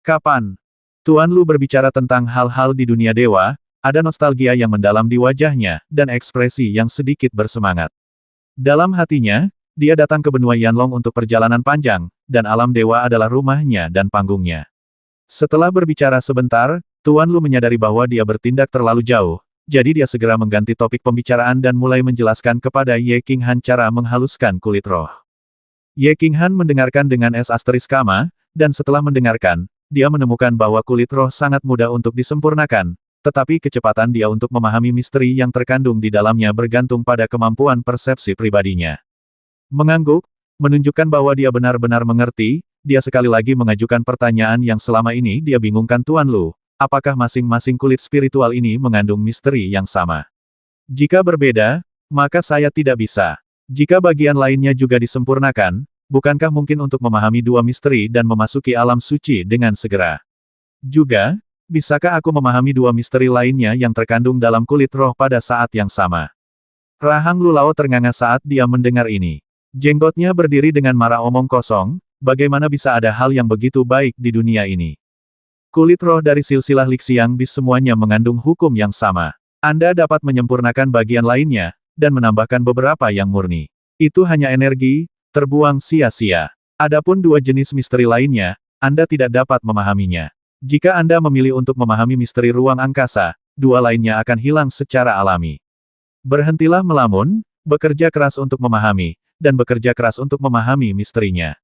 Kapan? Tuan Lu berbicara tentang hal-hal di dunia dewa, ada nostalgia yang mendalam di wajahnya, dan ekspresi yang sedikit bersemangat. Dalam hatinya, dia datang ke benua Yanlong untuk perjalanan panjang, dan alam dewa adalah rumahnya dan panggungnya. Setelah berbicara sebentar, Tuan Lu menyadari bahwa dia bertindak terlalu jauh, jadi dia segera mengganti topik pembicaraan dan mulai menjelaskan kepada Ye Qinghan cara menghaluskan kulit roh. Ye Qinghan mendengarkan dengan S**, dan setelah mendengarkan, dia menemukan bahwa kulit roh sangat mudah untuk disempurnakan, tetapi kecepatan dia untuk memahami misteri yang terkandung di dalamnya bergantung pada kemampuan persepsi pribadinya. Mengangguk, menunjukkan bahwa dia benar-benar mengerti, dia sekali lagi mengajukan pertanyaan yang selama ini dia bingungkan Tuan Lu. Apakah masing-masing kulit spiritual ini mengandung misteri yang sama? Jika berbeda, maka saya tidak bisa. Jika bagian lainnya juga disempurnakan, bukankah mungkin untuk memahami dua misteri dan memasuki alam suci dengan segera? Juga, bisakah aku memahami dua misteri lainnya yang terkandung dalam kulit roh pada saat yang sama? Rahang Lulao ternganga saat dia mendengar ini. Jenggotnya berdiri dengan marah omong kosong, bagaimana bisa ada hal yang begitu baik di dunia ini? Kulit roh dari silsilah Lixiang Bis semuanya mengandung hukum yang sama. Anda dapat menyempurnakan bagian lainnya, dan menambahkan beberapa yang murni. Itu hanya energi, terbuang sia-sia. Adapun dua jenis misteri lainnya, Anda tidak dapat memahaminya. Jika Anda memilih untuk memahami misteri ruang angkasa, dua lainnya akan hilang secara alami. Berhentilah melamun, bekerja keras untuk memahami, dan bekerja keras untuk memahami misterinya.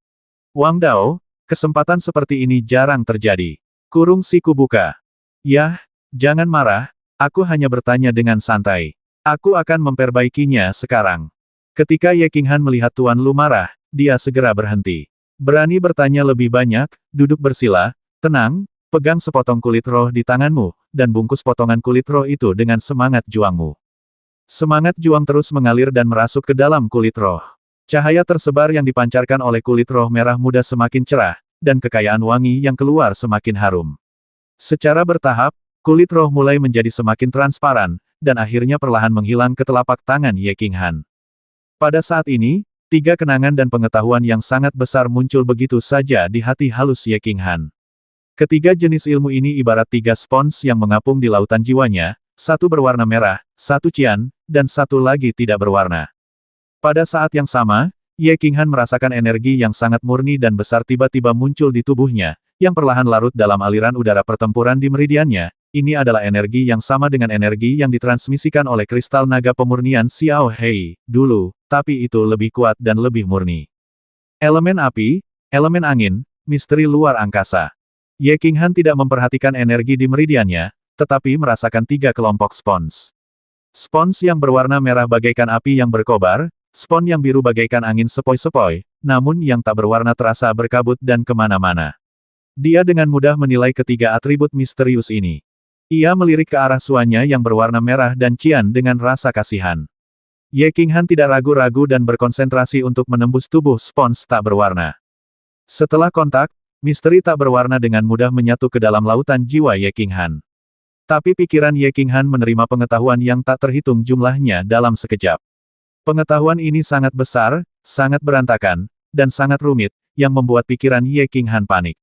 Wang Dao, kesempatan seperti ini jarang terjadi. Kurung siku buka. Yah, jangan marah, aku hanya bertanya dengan santai. Aku akan memperbaikinya sekarang. Ketika Ye Qinghan melihat Tuan Lu marah, dia segera berhenti. Berani bertanya lebih banyak, duduk bersila, tenang, pegang sepotong kulit roh di tanganmu, dan bungkus potongan kulit roh itu dengan semangat juangmu. Semangat juang terus mengalir dan merasuk ke dalam kulit roh. Cahaya tersebar yang dipancarkan oleh kulit roh merah muda semakin cerah, dan kekayaan wangi yang keluar semakin harum. Secara bertahap, kulit roh mulai menjadi semakin transparan, dan akhirnya perlahan menghilang ke telapak tangan Ye Qinghan. Pada saat ini, tiga kenangan dan pengetahuan yang sangat besar muncul begitu saja di hati halus Ye Qinghan. Ketiga jenis ilmu ini ibarat tiga spons yang mengapung di lautan jiwanya, satu berwarna merah, satu cian, dan satu lagi tidak berwarna. Pada saat yang sama, Ye Qinghan merasakan energi yang sangat murni dan besar tiba-tiba muncul di tubuhnya, yang perlahan larut dalam aliran udara pertempuran di meridiannya. Ini adalah energi yang sama dengan energi yang ditransmisikan oleh kristal naga pemurnian Xiao Hei, dulu, tapi itu lebih kuat dan lebih murni. Elemen api, elemen angin, misteri luar angkasa. Ye Qinghan tidak memperhatikan energi di meridiannya, tetapi merasakan tiga kelompok spons. Spons yang berwarna merah bagaikan api yang berkobar, spons yang biru bagaikan angin sepoi-sepoi, namun yang tak berwarna terasa berkabut dan kemana-mana. Dia dengan mudah menilai ketiga atribut misterius ini. Ia melirik ke arah suanya yang berwarna merah dan cian dengan rasa kasihan. Ye Qinghan tidak ragu-ragu dan berkonsentrasi untuk menembus tubuh spons tak berwarna. Setelah kontak, misteri tak berwarna dengan mudah menyatu ke dalam lautan jiwa Ye Qinghan. Tapi pikiran Ye Qinghan menerima pengetahuan yang tak terhitung jumlahnya dalam sekejap. Pengetahuan ini sangat besar, sangat berantakan, dan sangat rumit, yang membuat pikiran Ye Qinghan panik.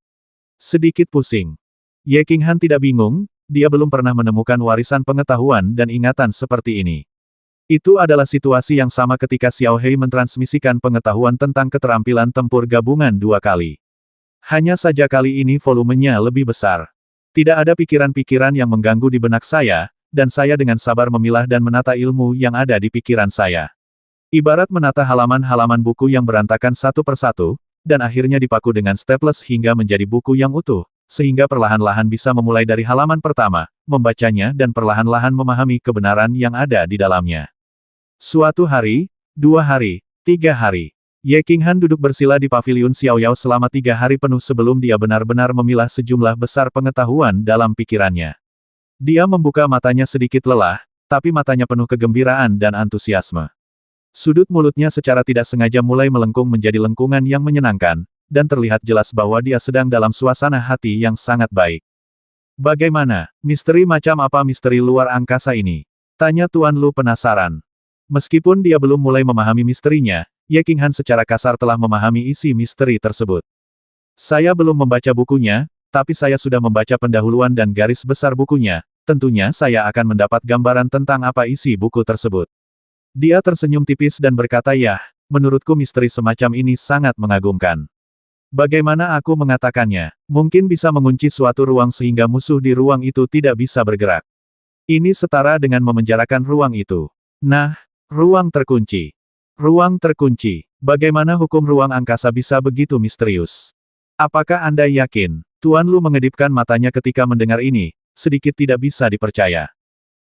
Sedikit pusing. Ye Qinghan tidak bingung, dia belum pernah menemukan warisan pengetahuan dan ingatan seperti ini. Itu adalah situasi yang sama ketika Xiao Hei mentransmisikan pengetahuan tentang keterampilan tempur gabungan dua kali. Hanya saja kali ini volumenya lebih besar. Tidak ada pikiran-pikiran yang mengganggu di benak saya, dan saya dengan sabar memilah dan menata ilmu yang ada di pikiran saya. Ibarat menata halaman-halaman buku yang berantakan satu persatu, dan akhirnya dipaku dengan staples hingga menjadi buku yang utuh, sehingga perlahan-lahan bisa memulai dari halaman pertama, membacanya dan perlahan-lahan memahami kebenaran yang ada di dalamnya. Suatu hari, 2 hari, 3 hari, Ye Qinghan duduk bersila di paviliun Xiaoyao selama 3 hari penuh sebelum dia benar-benar memilah sejumlah besar pengetahuan dalam pikirannya. Dia membuka matanya sedikit lelah, tapi matanya penuh kegembiraan dan antusiasme. Sudut mulutnya secara tidak sengaja mulai melengkung menjadi lengkungan yang menyenangkan, dan terlihat jelas bahwa dia sedang dalam suasana hati yang sangat baik. Bagaimana? Misteri macam apa misteri luar angkasa ini? Tanya Tuan Lu penasaran. Meskipun dia belum mulai memahami misterinya, Ye Qinghan secara kasar telah memahami isi misteri tersebut. Saya belum membaca bukunya, tapi saya sudah membaca pendahuluan dan garis besar bukunya, tentunya saya akan mendapat gambaran tentang apa isi buku tersebut. Dia tersenyum tipis dan berkata, "Yah, menurutku misteri semacam ini sangat mengagumkan. Bagaimana aku mengatakannya? Mungkin bisa mengunci suatu ruang sehingga musuh di ruang itu tidak bisa bergerak. Ini setara dengan memenjarakan ruang itu. Nah, ruang terkunci. Ruang terkunci. Bagaimana hukum ruang angkasa bisa begitu misterius? Apakah Anda yakin?" Tuan Lu mengedipkan matanya ketika mendengar ini, sedikit tidak bisa dipercaya.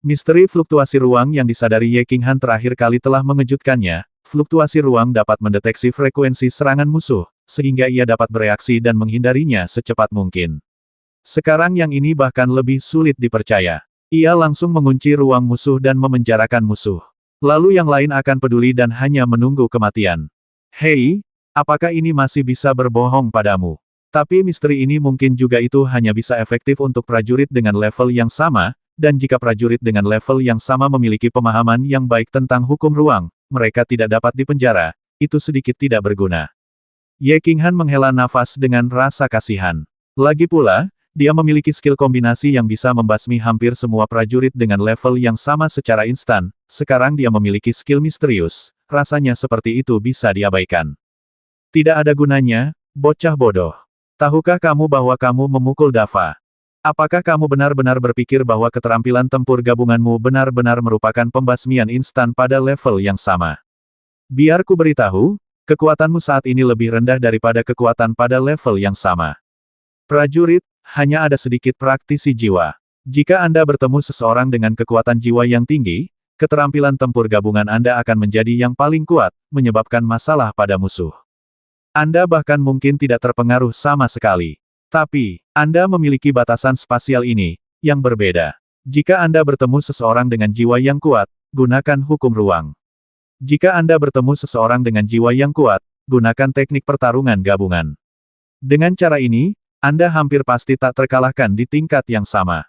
Misteri fluktuasi ruang yang disadari Ye Qinghan terakhir kali telah mengejutkannya, fluktuasi ruang dapat mendeteksi frekuensi serangan musuh, sehingga ia dapat bereaksi dan menghindarinya secepat mungkin. Sekarang yang ini bahkan lebih sulit dipercaya. Ia langsung mengunci ruang musuh dan memenjarakan musuh. Lalu yang lain akan peduli dan hanya menunggu kematian. Hei, apakah ini masih bisa berbohong padamu? Tapi misteri ini mungkin juga itu hanya bisa efektif untuk prajurit dengan level yang sama, dan jika prajurit dengan level yang sama memiliki pemahaman yang baik tentang hukum ruang, mereka tidak dapat dipenjara, itu sedikit tidak berguna. Ye Qinghan menghela nafas dengan rasa kasihan. Lagi pula, dia memiliki skill kombinasi yang bisa membasmi hampir semua prajurit dengan level yang sama secara instan, sekarang dia memiliki skill misterius, rasanya seperti itu bisa diabaikan. Tidak ada gunanya, bocah bodoh. Tahukah kamu bahwa kamu memukul Dava? Apakah kamu benar-benar berpikir bahwa keterampilan tempur gabunganmu benar-benar merupakan pembasmian instan pada level yang sama? Biar ku beritahu, kekuatanmu saat ini lebih rendah daripada kekuatan pada level yang sama. Prajurit, hanya ada sedikit praktisi jiwa. Jika Anda bertemu seseorang dengan kekuatan jiwa yang tinggi, keterampilan tempur gabungan Anda akan menjadi yang paling kuat, menyebabkan masalah pada musuh. Anda bahkan mungkin tidak terpengaruh sama sekali. Tapi, Anda memiliki batasan spasial ini, yang berbeda. Jika Anda bertemu seseorang dengan jiwa yang kuat, gunakan hukum ruang. Jika Anda bertemu seseorang dengan jiwa yang kuat, gunakan teknik pertarungan gabungan. Dengan cara ini, Anda hampir pasti tak terkalahkan di tingkat yang sama.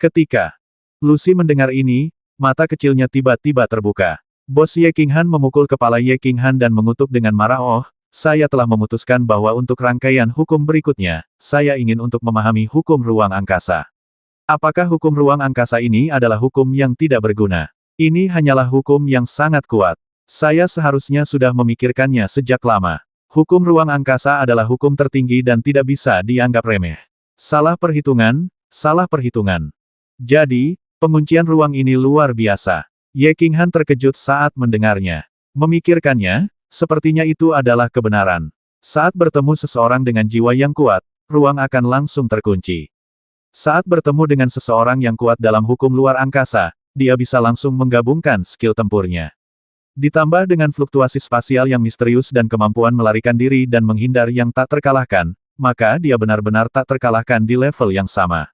Ketika Lucy mendengar ini, mata kecilnya tiba-tiba terbuka. Bos Ye Qinghan memukul kepala Ye Qinghan dan mengutuk dengan marah, "Oh, saya telah memutuskan bahwa untuk rangkaian hukum berikutnya, saya ingin untuk memahami hukum ruang angkasa. Apakah hukum ruang angkasa ini adalah hukum yang tidak berguna? Ini hanyalah hukum yang sangat kuat. Saya seharusnya sudah memikirkannya sejak lama. Hukum ruang angkasa adalah hukum tertinggi dan tidak bisa dianggap remeh. Salah perhitungan, salah perhitungan." Jadi, penguncian ruang ini luar biasa. Ye Qinghan terkejut saat mendengarnya. Memikirkannya, sepertinya itu adalah kebenaran. Saat bertemu seseorang dengan jiwa yang kuat, ruang akan langsung terkunci. Saat bertemu dengan seseorang yang kuat dalam hukum luar angkasa, dia bisa langsung menggabungkan skill tempurnya. Ditambah dengan fluktuasi spasial yang misterius dan kemampuan melarikan diri dan menghindar yang tak terkalahkan, maka dia benar-benar tak terkalahkan di level yang sama.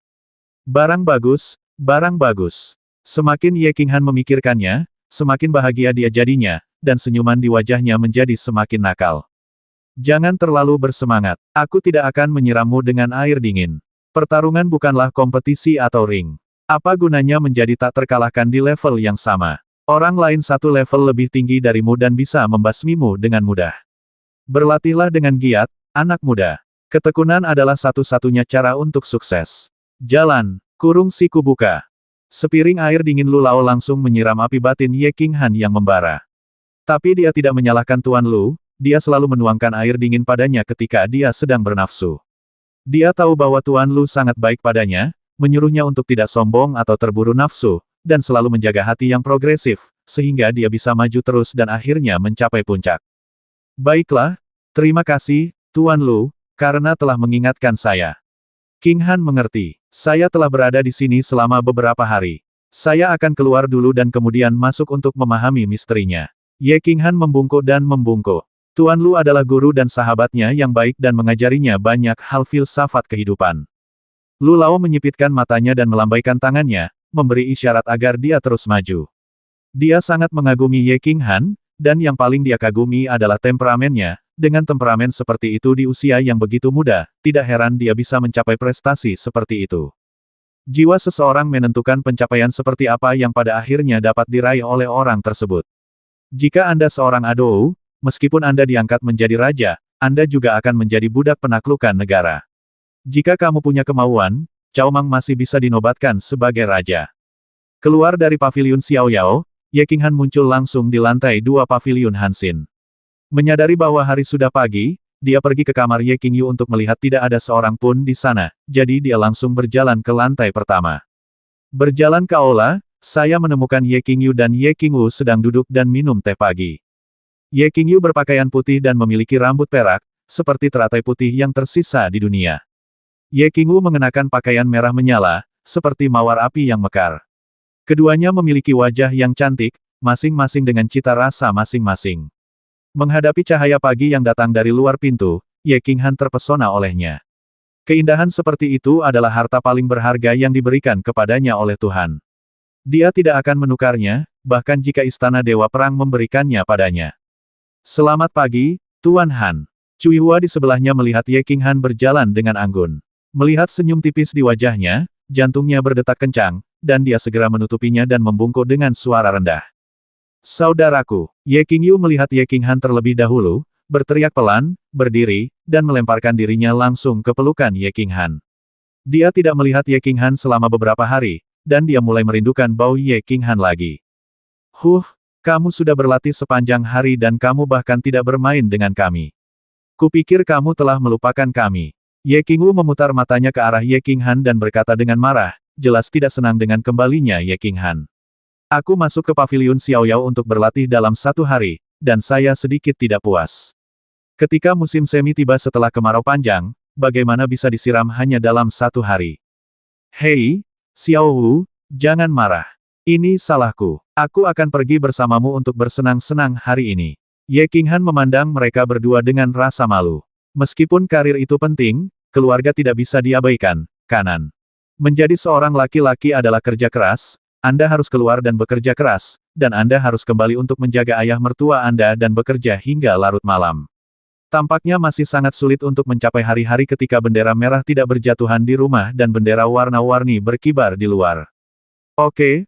Barang bagus, barang bagus. Semakin Ye Qinghan memikirkannya, semakin bahagia dia jadinya, dan senyuman di wajahnya menjadi semakin nakal. Jangan terlalu bersemangat. Aku tidak akan menyirammu dengan air dingin. Pertarungan bukanlah kompetisi atau ring. Apa gunanya menjadi tak terkalahkan di level yang sama? Orang lain satu level lebih tinggi darimu dan bisa membasmimu dengan mudah. Berlatihlah dengan giat, anak muda. Ketekunan adalah satu-satunya cara untuk sukses. Jalan, kurung si kubuka. Sepiring air dingin Lu Lao langsung menyiram api batin Ye Qinghan yang membara. Tapi dia tidak menyalahkan Tuan Lu, dia selalu menuangkan air dingin padanya ketika dia sedang bernafsu. Dia tahu bahwa Tuan Lu sangat baik padanya, menyuruhnya untuk tidak sombong atau terburu nafsu, dan selalu menjaga hati yang progresif, sehingga dia bisa maju terus dan akhirnya mencapai puncak. Baiklah, terima kasih, Tuan Lu, karena telah mengingatkan saya. Qinghan mengerti. Saya telah berada di sini selama beberapa hari. Saya akan keluar dulu dan kemudian masuk untuk memahami misterinya. Ye Qinghan membungkuk dan membungkuk. Tuan Lu adalah guru dan sahabatnya yang baik dan mengajarinya banyak hal filsafat kehidupan. Lu Lao menyipitkan matanya dan melambaikan tangannya, memberi isyarat agar dia terus maju. Dia sangat mengagumi Ye Qinghan, dan yang paling dia kagumi adalah temperamennya. Dengan temperamen seperti itu di usia yang begitu muda, tidak heran dia bisa mencapai prestasi seperti itu. Jiwa seseorang menentukan pencapaian seperti apa yang pada akhirnya dapat diraih oleh orang tersebut. Jika Anda seorang Adou, meskipun Anda diangkat menjadi raja, Anda juga akan menjadi budak penaklukan negara. Jika kamu punya kemauan, Cao Mang masih bisa dinobatkan sebagai raja. Keluar dari paviliun Xiao Yao, Ye Qinghan muncul langsung di lantai 2 paviliun Hanxin. Menyadari bahwa hari sudah pagi, dia pergi ke kamar Ye Qingyu untuk melihat tidak ada seorang pun di sana, jadi dia langsung berjalan ke lantai pertama. Berjalan ke aula, saya menemukan Ye Qingyu dan Ye Qingwu sedang duduk dan minum teh pagi. Ye Qingyu berpakaian putih dan memiliki rambut perak, seperti teratai putih yang tersisa di dunia. Ye Qingwu mengenakan pakaian merah menyala, seperti mawar api yang mekar. Keduanya memiliki wajah yang cantik, masing-masing dengan cita rasa masing-masing. Menghadapi cahaya pagi yang datang dari luar pintu, Ye Qinghan terpesona olehnya. Keindahan seperti itu adalah harta paling berharga yang diberikan kepadanya oleh Tuhan. Dia tidak akan menukarnya, bahkan jika istana Dewa Perang memberikannya padanya. Selamat pagi, Tuan Han. Cui Hua di sebelahnya melihat Ye Qinghan berjalan dengan anggun. Melihat senyum tipis di wajahnya, jantungnya berdetak kencang, dan dia segera menutupinya dan membungkuk dengan suara rendah. Saudaraku, Ye Qingyu melihat Ye Qinghan terlebih dahulu, berteriak pelan, berdiri, dan melemparkan dirinya langsung ke pelukan Ye Qinghan. Dia tidak melihat Ye Qinghan selama beberapa hari, dan dia mulai merindukan bau Ye Qinghan lagi. Kamu sudah berlatih sepanjang hari dan kamu bahkan tidak bermain dengan kami. Kupikir kamu telah melupakan kami. Ye Qingyu memutar matanya ke arah Ye Qinghan dan berkata dengan marah, jelas tidak senang dengan kembalinya Ye Qinghan. Aku masuk ke paviliun Xiaoyao untuk berlatih dalam 1 hari, dan saya sedikit tidak puas. Ketika musim semi tiba setelah kemarau panjang, bagaimana bisa disiram hanya dalam 1 hari? Hei, Xiao Wu, jangan marah. Ini salahku. Aku akan pergi bersamamu untuk bersenang-senang hari ini. Ye Qinghan memandang mereka berdua dengan rasa malu. Meskipun karir itu penting, keluarga tidak bisa diabaikan, kanan. Menjadi seorang laki-laki adalah kerja keras, Anda harus keluar dan bekerja keras, dan Anda harus kembali untuk menjaga ayah mertua Anda dan bekerja hingga larut malam. Tampaknya masih sangat sulit untuk mencapai hari-hari ketika bendera merah tidak berjatuhan di rumah dan bendera warna-warni berkibar di luar. Oke,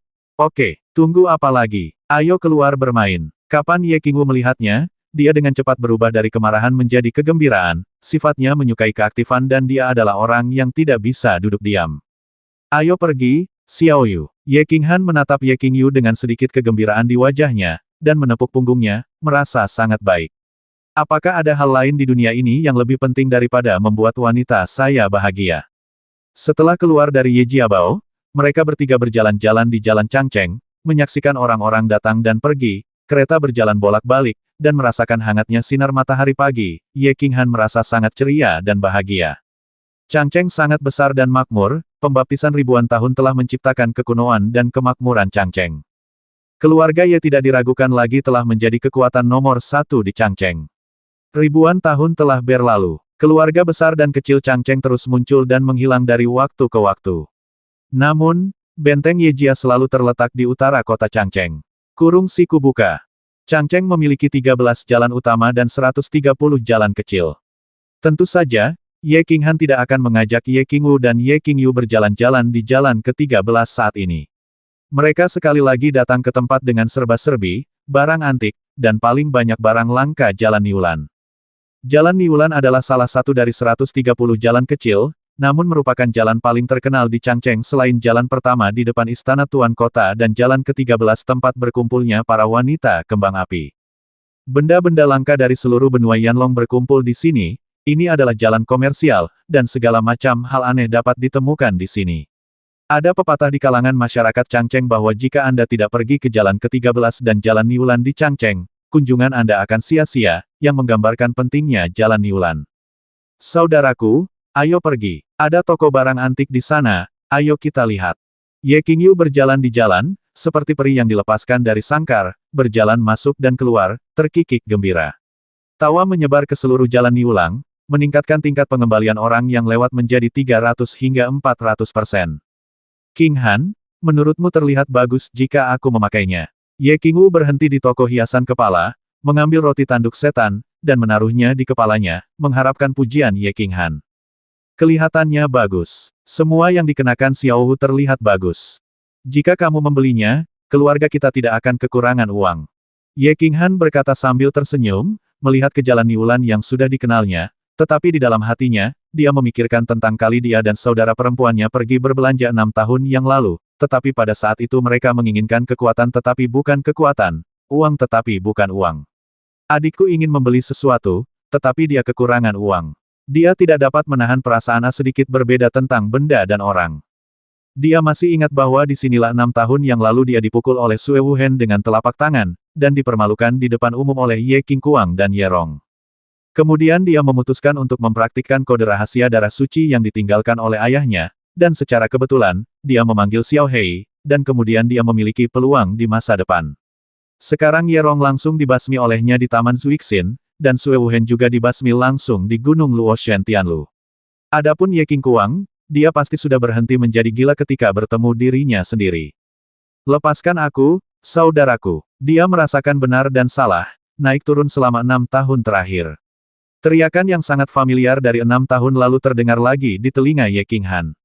tunggu apa lagi? Ayo keluar bermain. Kapan Ye Qingyu melihatnya, dia dengan cepat berubah dari kemarahan menjadi kegembiraan, sifatnya menyukai keaktifan dan dia adalah orang yang tidak bisa duduk diam. Ayo pergi, Xiao Yu. Ye Qinghan menatap Ye Qingyu dengan sedikit kegembiraan di wajahnya, dan menepuk punggungnya, merasa sangat baik. Apakah ada hal lain di dunia ini yang lebih penting daripada membuat wanita saya bahagia? Setelah keluar dari Ye Jiabao, mereka bertiga berjalan-jalan di Jalan Changcheng, menyaksikan orang-orang datang dan pergi, kereta berjalan bolak-balik, dan merasakan hangatnya sinar matahari pagi, Ye Qinghan merasa sangat ceria dan bahagia. Changcheng sangat besar dan makmur, pembaptisan ribuan tahun telah menciptakan kekunoan dan kemakmuran Changcheng. Keluarga Ye tidak diragukan lagi telah menjadi kekuatan nomor 1 di Changcheng. Ribuan tahun telah berlalu, keluarga besar dan kecil Changcheng terus muncul dan menghilang dari waktu ke waktu. Namun, benteng Yejia selalu terletak di utara kota Changcheng. Kurung siku buka. Changcheng memiliki 13 jalan utama dan 130 jalan kecil. Tentu saja, Ye Qinghan tidak akan mengajak Ye Qingyu dan Ye Qingyu berjalan-jalan di jalan ke-13 saat ini. Mereka sekali lagi datang ke tempat dengan serba-serbi, barang antik, dan paling banyak barang langka Jalan Niulan. Jalan Niulan adalah salah satu dari 130 jalan kecil, namun merupakan jalan paling terkenal di Changcheng selain jalan pertama di depan Istana Tuan Kota dan jalan ke-13 tempat berkumpulnya para wanita kembang api. Benda-benda langka dari seluruh benua Yanlong berkumpul di sini, ini adalah jalan komersial, dan segala macam hal aneh dapat ditemukan di sini. Ada pepatah di kalangan masyarakat Changcheng bahwa jika Anda tidak pergi ke jalan ke-13 dan jalan Niulan di Changcheng, kunjungan Anda akan sia-sia, yang menggambarkan pentingnya jalan Niulan. Saudaraku, ayo pergi. Ada toko barang antik di sana, ayo kita lihat. Ye Qingyu berjalan di jalan, seperti peri yang dilepaskan dari sangkar, berjalan masuk dan keluar, terkikik gembira. Tawa menyebar ke seluruh jalan Niulan, meningkatkan tingkat pengembalian orang yang lewat menjadi 300 hingga 400%. King Han, menurutmu terlihat bagus jika aku memakainya. Ye Qingyu berhenti di toko hiasan kepala, mengambil roti tanduk setan, dan menaruhnya di kepalanya, mengharapkan pujian Ye Qinghan. Kelihatannya bagus. Semua yang dikenakan Xiao Wu terlihat bagus. Jika kamu membelinya, keluarga kita tidak akan kekurangan uang. Ye Qinghan berkata sambil tersenyum, melihat ke jalan Niulan yang sudah dikenalnya, tetapi di dalam hatinya, dia memikirkan tentang kali dia dan saudara perempuannya pergi berbelanja 6 tahun yang lalu, tetapi pada saat itu mereka menginginkan kekuatan tetapi bukan kekuatan, uang tetapi bukan uang. Adikku ingin membeli sesuatu, tetapi dia kekurangan uang. Dia tidak dapat menahan perasaan sedikit berbeda tentang benda dan orang. Dia masih ingat bahwa disinilah 6 tahun yang lalu dia dipukul oleh Sue Wuhen dengan telapak tangan, dan dipermalukan di depan umum oleh Ye Qingkuang dan Ye Rong. Kemudian dia memutuskan untuk mempraktikkan kode rahasia darah suci yang ditinggalkan oleh ayahnya, dan secara kebetulan, dia memanggil Xiao Hei, dan kemudian dia memiliki peluang di masa depan. Sekarang Ye Rong langsung dibasmi olehnya di Taman Zuixin, dan Sue Wuhen juga dibasmi langsung di Gunung Luoshan Tianlu. Adapun Ye Qingguang, dia pasti sudah berhenti menjadi gila ketika bertemu dirinya sendiri. Lepaskan aku, saudaraku. Dia merasakan benar dan salah, naik turun selama 6 tahun terakhir. Teriakan yang sangat familiar dari 6 tahun lalu terdengar lagi di telinga Ye Qinghan.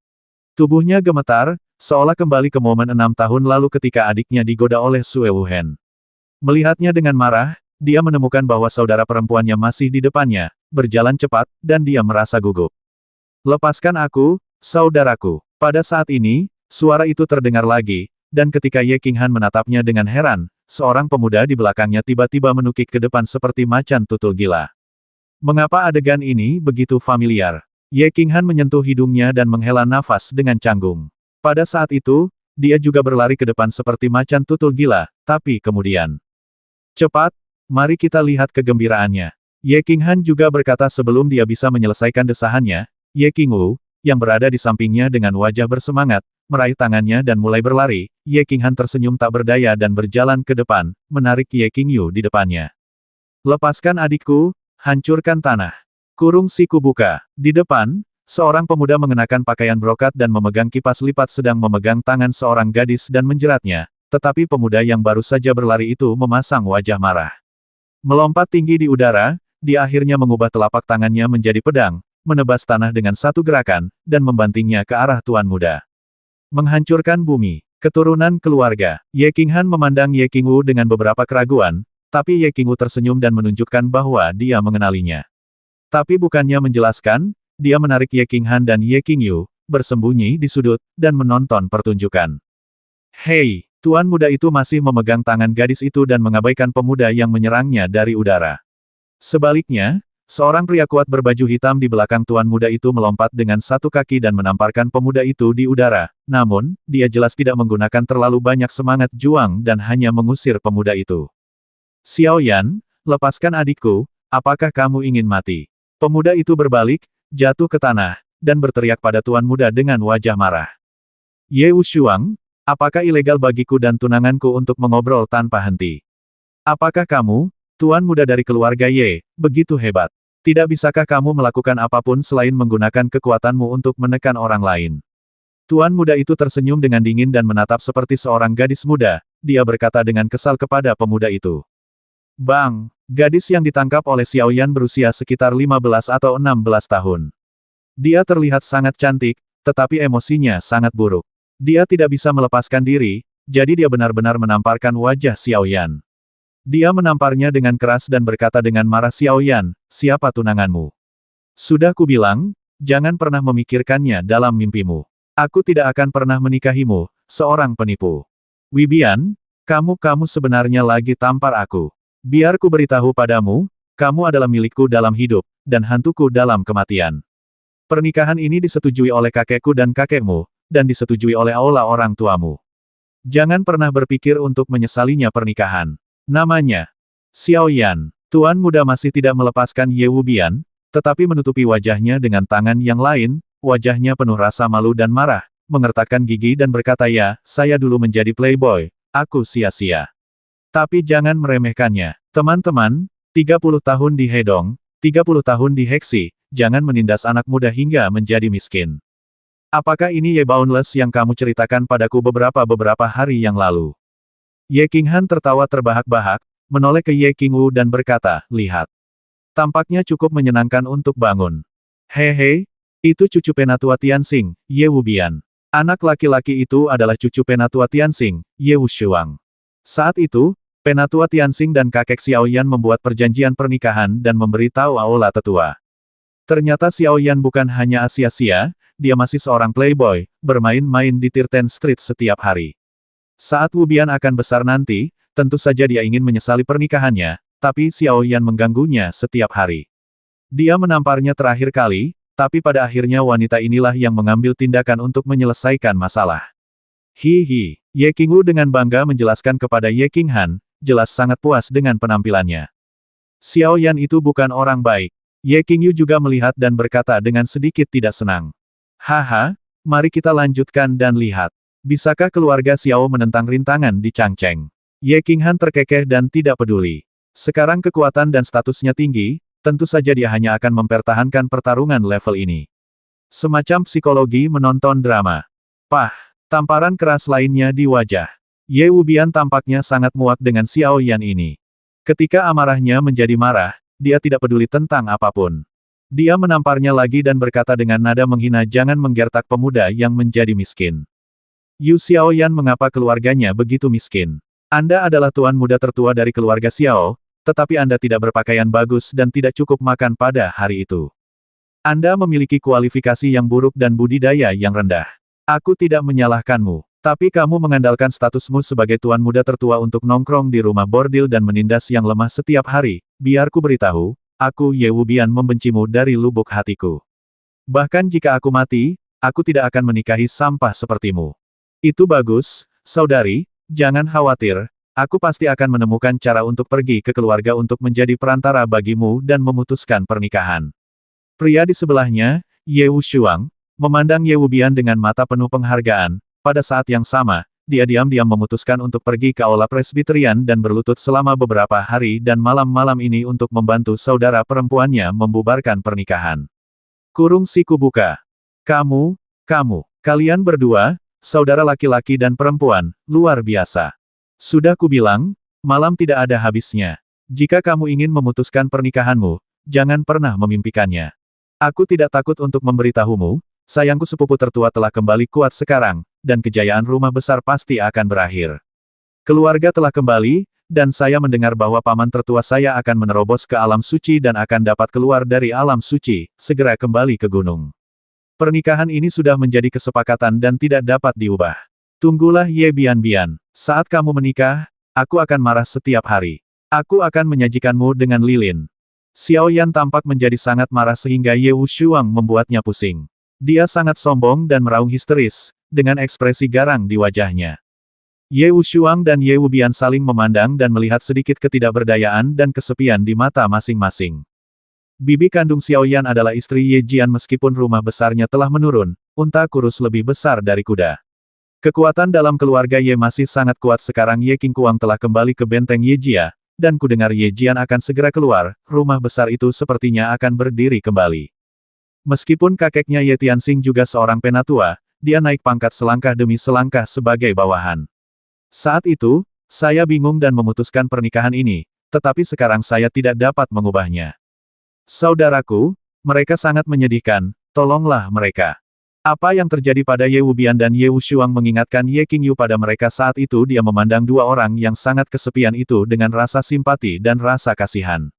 Tubuhnya gemetar, seolah kembali ke momen 6 tahun lalu ketika adiknya digoda oleh Sue Wuhen. Melihatnya dengan marah, dia menemukan bahwa saudara perempuannya masih di depannya, berjalan cepat, dan dia merasa gugup. Lepaskan aku, saudaraku. Pada saat ini, suara itu terdengar lagi, dan ketika Ye Qinghan menatapnya dengan heran, seorang pemuda di belakangnya tiba-tiba menukik ke depan seperti macan tutul gila. Mengapa adegan ini begitu familiar? Ye Qinghan menyentuh hidungnya dan menghela nafas dengan canggung. Pada saat itu, dia juga berlari ke depan seperti macan tutul gila, tapi kemudian... Cepat, mari kita lihat kegembiraannya. Ye Qinghan juga berkata sebelum dia bisa menyelesaikan desahannya, Ye Qingwu, yang berada di sampingnya dengan wajah bersemangat, meraih tangannya dan mulai berlari. Ye Qinghan tersenyum tak berdaya dan berjalan ke depan, menarik Ye Qingyu di depannya. Lepaskan adikku, hancurkan tanah. Kurung si kubuka. Di depan, seorang pemuda mengenakan pakaian brokat dan memegang kipas lipat sedang memegang tangan seorang gadis dan menjeratnya. Tetapi pemuda yang baru saja berlari itu memasang wajah marah. Melompat tinggi di udara, dia akhirnya mengubah telapak tangannya menjadi pedang, menebas tanah dengan satu gerakan, dan membantingnya ke arah tuan muda. Menghancurkan bumi. Keturunan keluarga. Ye Qinghan memandang Ye Qingwu dengan beberapa keraguan, tapi Ye Qingwu tersenyum dan menunjukkan bahwa dia mengenalinya. Tapi bukannya menjelaskan, dia menarik Ye Qinghan dan Ye Qingyu, bersembunyi di sudut, dan menonton pertunjukan. Hei! Tuan muda itu masih memegang tangan gadis itu dan mengabaikan pemuda yang menyerangnya dari udara. Sebaliknya, seorang pria kuat berbaju hitam di belakang tuan muda itu melompat dengan satu kaki dan menamparkan pemuda itu di udara, namun, dia jelas tidak menggunakan terlalu banyak semangat juang dan hanya mengusir pemuda itu. Xiao Yan, lepaskan adikku, apakah kamu ingin mati? Pemuda itu berbalik, jatuh ke tanah, dan berteriak pada tuan muda dengan wajah marah. Ye Wushuang, apakah ilegal bagiku dan tunanganku untuk mengobrol tanpa henti? Apakah kamu, tuan muda dari keluarga Ye, begitu hebat? Tidak bisakah kamu melakukan apapun selain menggunakan kekuatanmu untuk menekan orang lain? Tuan muda itu tersenyum dengan dingin dan menatap seperti seorang gadis muda, dia berkata dengan kesal kepada pemuda itu. Bang! Gadis yang ditangkap oleh Xiao Yan berusia sekitar 15 atau 16 tahun. Dia terlihat sangat cantik, tetapi emosinya sangat buruk. Dia tidak bisa melepaskan diri, jadi dia benar-benar menamparkan wajah Xiao Yan. Dia menamparnya dengan keras dan berkata dengan marah, Xiao Yan, siapa tunanganmu? Sudah kubilang, jangan pernah memikirkannya dalam mimpimu. Aku tidak akan pernah menikahimu, seorang penipu. Wibian, kamu sebenarnya lagi tampar aku. Biar ku beritahu padamu, kamu adalah milikku dalam hidup, dan hantuku dalam kematian. Pernikahan ini disetujui oleh kakekku dan kakekmu, dan disetujui oleh aula orang tuamu. Jangan pernah berpikir untuk menyesalinya pernikahan. Namanya Xiao Yan. Tuan muda masih tidak melepaskan Ye Wubian, tetapi menutupi wajahnya dengan tangan yang lain, wajahnya penuh rasa malu dan marah, mengertakkan gigi dan berkata, ya, saya dulu menjadi playboy, aku sia-sia. Tapi jangan meremehkannya. Teman-teman, 30 tahun di Hedong, 30 tahun di Heksi, jangan menindas anak muda hingga menjadi miskin. Apakah ini Ye Boundless yang kamu ceritakan padaku beberapa hari yang lalu? Ye Qinghan tertawa terbahak-bahak, menoleh ke Ye Qingwu dan berkata, lihat. Tampaknya cukup menyenangkan untuk bangun. Hehe, itu cucu penatua Tianxing, Ye Wubian. Anak laki-laki itu adalah cucu penatua Tianxing, Ye Wushuang. Saat itu, penatua Tianxing dan kakek Xiao Yan membuat perjanjian pernikahan dan memberi tahu aula tetua. Ternyata Xiao Yan bukan hanya sia-sia, dia masih seorang playboy, bermain-main di Tirten Street setiap hari. Saat Wubian akan besar nanti, tentu saja dia ingin menyesali pernikahannya, tapi Xiao Yan mengganggunya setiap hari. Dia menamparnya terakhir kali, tapi pada akhirnya wanita inilah yang mengambil tindakan untuk menyelesaikan masalah. Hihi, Ye Qingwu dengan bangga menjelaskan kepada Ye Qinghan, jelas sangat puas dengan penampilannya. Xiao Yan itu bukan orang baik. Ye Qingyu juga melihat dan berkata dengan sedikit tidak senang. Haha, mari kita lanjutkan dan lihat. Bisakah keluarga Xiao menentang rintangan di Changcheng? Ye Qinghan terkekeh dan tidak peduli. Sekarang kekuatan dan statusnya tinggi, tentu saja dia hanya akan mempertahankan pertarungan level ini. Semacam psikologi menonton drama. Pah! Tamparan keras lainnya di wajah. Ye Wubian tampaknya sangat muak dengan Xiao Yan ini. Ketika amarahnya menjadi marah, dia tidak peduli tentang apapun. Dia menamparnya lagi dan berkata dengan nada menghina, jangan menggertak pemuda yang menjadi miskin. Yu Xiaoyan, mengapa keluarganya begitu miskin? Anda adalah tuan muda tertua dari keluarga Xiao, tetapi Anda tidak berpakaian bagus dan tidak cukup makan pada hari itu. Anda memiliki kualifikasi yang buruk dan budidaya yang rendah. Aku tidak menyalahkanmu, tapi kamu mengandalkan statusmu sebagai tuan muda tertua untuk nongkrong di rumah bordil dan menindas yang lemah setiap hari. Biar ku beritahu, aku Ye Wubian membencimu dari lubuk hatiku. Bahkan jika aku mati, aku tidak akan menikahi sampah sepertimu. Itu bagus, saudari. Jangan khawatir, aku pasti akan menemukan cara untuk pergi ke keluarga untuk menjadi perantara bagimu dan memutuskan pernikahan. Pria di sebelahnya, Ye Wushuang, memandang Ye Wubian dengan mata penuh penghargaan. Pada saat yang sama, dia diam-diam memutuskan untuk pergi ke aula presbiterian dan berlutut selama beberapa hari dan malam-malam ini untuk membantu saudara perempuannya membubarkan pernikahan. Kurung siku buka. Kalian berdua, saudara laki-laki dan perempuan, luar biasa. Sudah kubilang, malam tidak ada habisnya. Jika kamu ingin memutuskan pernikahanmu, jangan pernah memimpikannya. Aku tidak takut untuk memberitahumu, sayangku sepupu tertua telah kembali kuat sekarang, dan kejayaan rumah besar pasti akan berakhir. Keluarga telah kembali, dan saya mendengar bahwa paman tertua saya akan menerobos ke alam suci dan akan dapat keluar dari alam suci, segera kembali ke gunung. Pernikahan ini sudah menjadi kesepakatan dan tidak dapat diubah. Tunggulah Ye Bian-bian. Saat kamu menikah, aku akan marah setiap hari. Aku akan menyajikanmu dengan lilin. Xiao Yan tampak menjadi sangat marah sehingga Ye Wushuang membuatnya pusing. Dia sangat sombong dan meraung histeris, dengan ekspresi garang di wajahnya. Ye Wushuang dan Ye Wubian saling memandang dan melihat sedikit ketidakberdayaan dan kesepian di mata masing-masing. Bibi kandung Xiao Yan adalah istri Ye Jian meskipun rumah besarnya telah menurun, unta kurus lebih besar dari kuda. Kekuatan dalam keluarga Ye masih sangat kuat sekarang. Ye Qingkuang telah kembali ke benteng Ye Jia, dan kudengar Ye Jian akan segera keluar, rumah besar itu sepertinya akan berdiri kembali. Meskipun kakeknya Ye Tianxing juga seorang penatua, dia naik pangkat selangkah demi selangkah sebagai bawahan. Saat itu, saya bingung dan memutuskan pernikahan ini, tetapi sekarang saya tidak dapat mengubahnya. Saudaraku, mereka sangat menyedihkan, tolonglah mereka. Apa yang terjadi pada Ye Wubian dan Ye Wushuang mengingatkan Ye Qingyu pada mereka saat itu. Dia memandang dua orang yang sangat kesepian itu dengan rasa simpati dan rasa kasihan.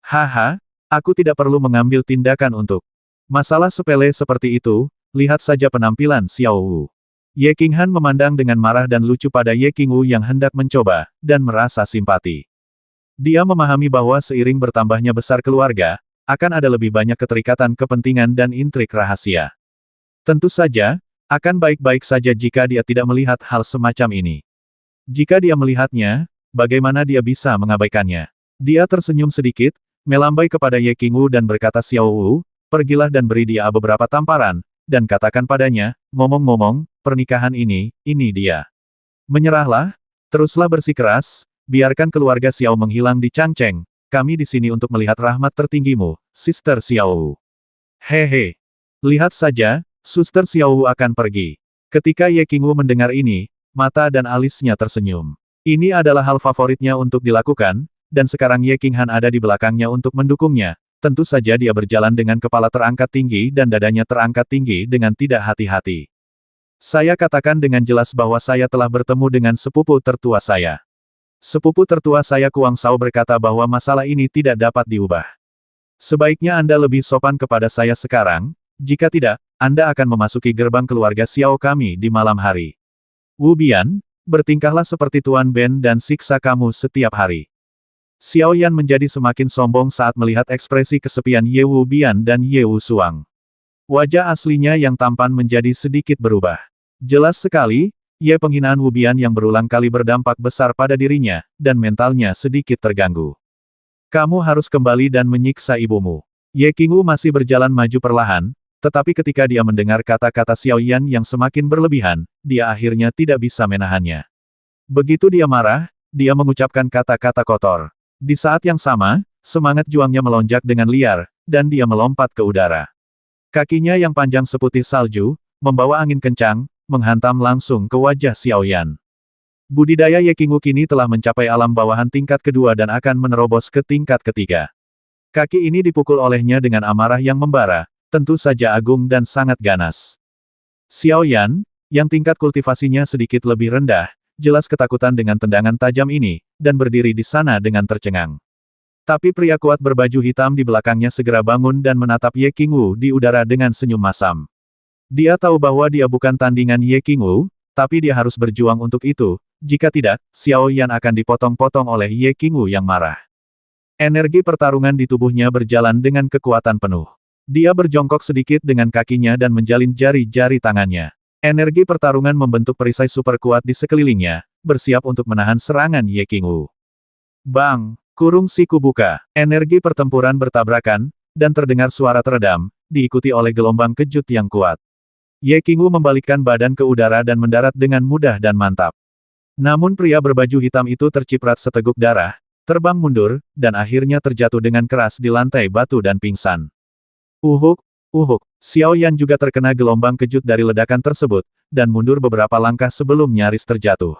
Haha, aku tidak perlu mengambil tindakan untuk masalah sepele seperti itu, lihat saja penampilan Xiao Wu. Ye Qinghan memandang dengan marah dan lucu pada Ye Qingyu yang hendak mencoba, dan merasa simpati. Dia memahami bahwa seiring bertambahnya besar keluarga, akan ada lebih banyak keterikatan kepentingan dan intrik rahasia. Tentu saja, akan baik-baik saja jika dia tidak melihat hal semacam ini. Jika dia melihatnya, bagaimana dia bisa mengabaikannya? Dia tersenyum sedikit, melambai kepada Ye Qingyu dan berkata, Xiao Wu, pergilah dan beri dia beberapa tamparan, dan katakan padanya, ngomong-ngomong, pernikahan ini dia. Menyerahlah, teruslah bersikeras. Biarkan keluarga Xiao menghilang di Changcheng, kami di sini untuk melihat rahmat tertinggimu, Sister Xiao. Hehe. Lihat saja, Suster Xiao akan pergi. Ketika Ye Qingyu mendengar ini, mata dan alisnya tersenyum. Ini adalah hal favoritnya untuk dilakukan, dan sekarang Ye Qinghan ada di belakangnya untuk mendukungnya. Tentu saja dia berjalan dengan kepala terangkat tinggi dan dadanya terangkat tinggi dengan tidak hati-hati. Saya katakan dengan jelas bahwa saya telah bertemu dengan sepupu tertua saya. Sepupu tertua saya Kuang Shao berkata bahwa masalah ini tidak dapat diubah. Sebaiknya Anda lebih sopan kepada saya sekarang, jika tidak, Anda akan memasuki gerbang keluarga Xiao kami di malam hari. Wu Bian, bertingkahlah seperti Tuan Ben dan siksa kamu setiap hari. Xiao Yan menjadi semakin sombong saat melihat ekspresi kesepian Ye Wu Bian dan Ye Wushuang. Wajah aslinya yang tampan menjadi sedikit berubah. Jelas sekali, Ye penghinaan Wu Bian yang berulang kali berdampak besar pada dirinya, dan mentalnya sedikit terganggu. Kamu harus kembali dan menyiksa ibumu. Ye Qingyu masih berjalan maju perlahan, tetapi ketika dia mendengar kata-kata Xiao Yan yang semakin berlebihan, dia akhirnya tidak bisa menahannya. Begitu dia marah, dia mengucapkan kata-kata kotor. Di saat yang sama, semangat juangnya melonjak dengan liar, dan dia melompat ke udara. Kakinya yang panjang seputih salju, membawa angin kencang, menghantam langsung ke wajah Xiao Yan. Budidaya Ye Qingwu kini telah mencapai alam bawahan tingkat kedua dan akan menerobos ke tingkat ketiga. Kaki ini dipukul olehnya dengan amarah yang membara, tentu saja agung dan sangat ganas. Xiao Yan, yang tingkat kultivasinya sedikit lebih rendah, jelas ketakutan dengan tendangan tajam ini, dan berdiri di sana dengan tercengang. Tapi pria kuat berbaju hitam di belakangnya segera bangun dan menatap Ye Qingwu di udara dengan senyum masam. Dia tahu bahwa dia bukan tandingan Ye Qingwu, tapi dia harus berjuang untuk itu, jika tidak, Xiao Yan akan dipotong-potong oleh Ye Qingwu yang marah. Energi pertarungan di tubuhnya berjalan dengan kekuatan penuh. Dia berjongkok sedikit dengan kakinya dan menjalin jari-jari tangannya. Energi pertarungan membentuk perisai super kuat di sekelilingnya, bersiap untuk menahan serangan Ye Qingwu. Bang! Kurung siku buka. Energi pertempuran bertabrakan, dan terdengar suara teredam, diikuti oleh gelombang kejut yang kuat. Ye Qingwu membalikkan badan ke udara dan mendarat dengan mudah dan mantap. Namun pria berbaju hitam itu terciprat seteguk darah, terbang mundur, dan akhirnya terjatuh dengan keras di lantai batu dan pingsan. Uhuk, uhuk. Xiao Yan juga terkena gelombang kejut dari ledakan tersebut, dan mundur beberapa langkah sebelum nyaris terjatuh.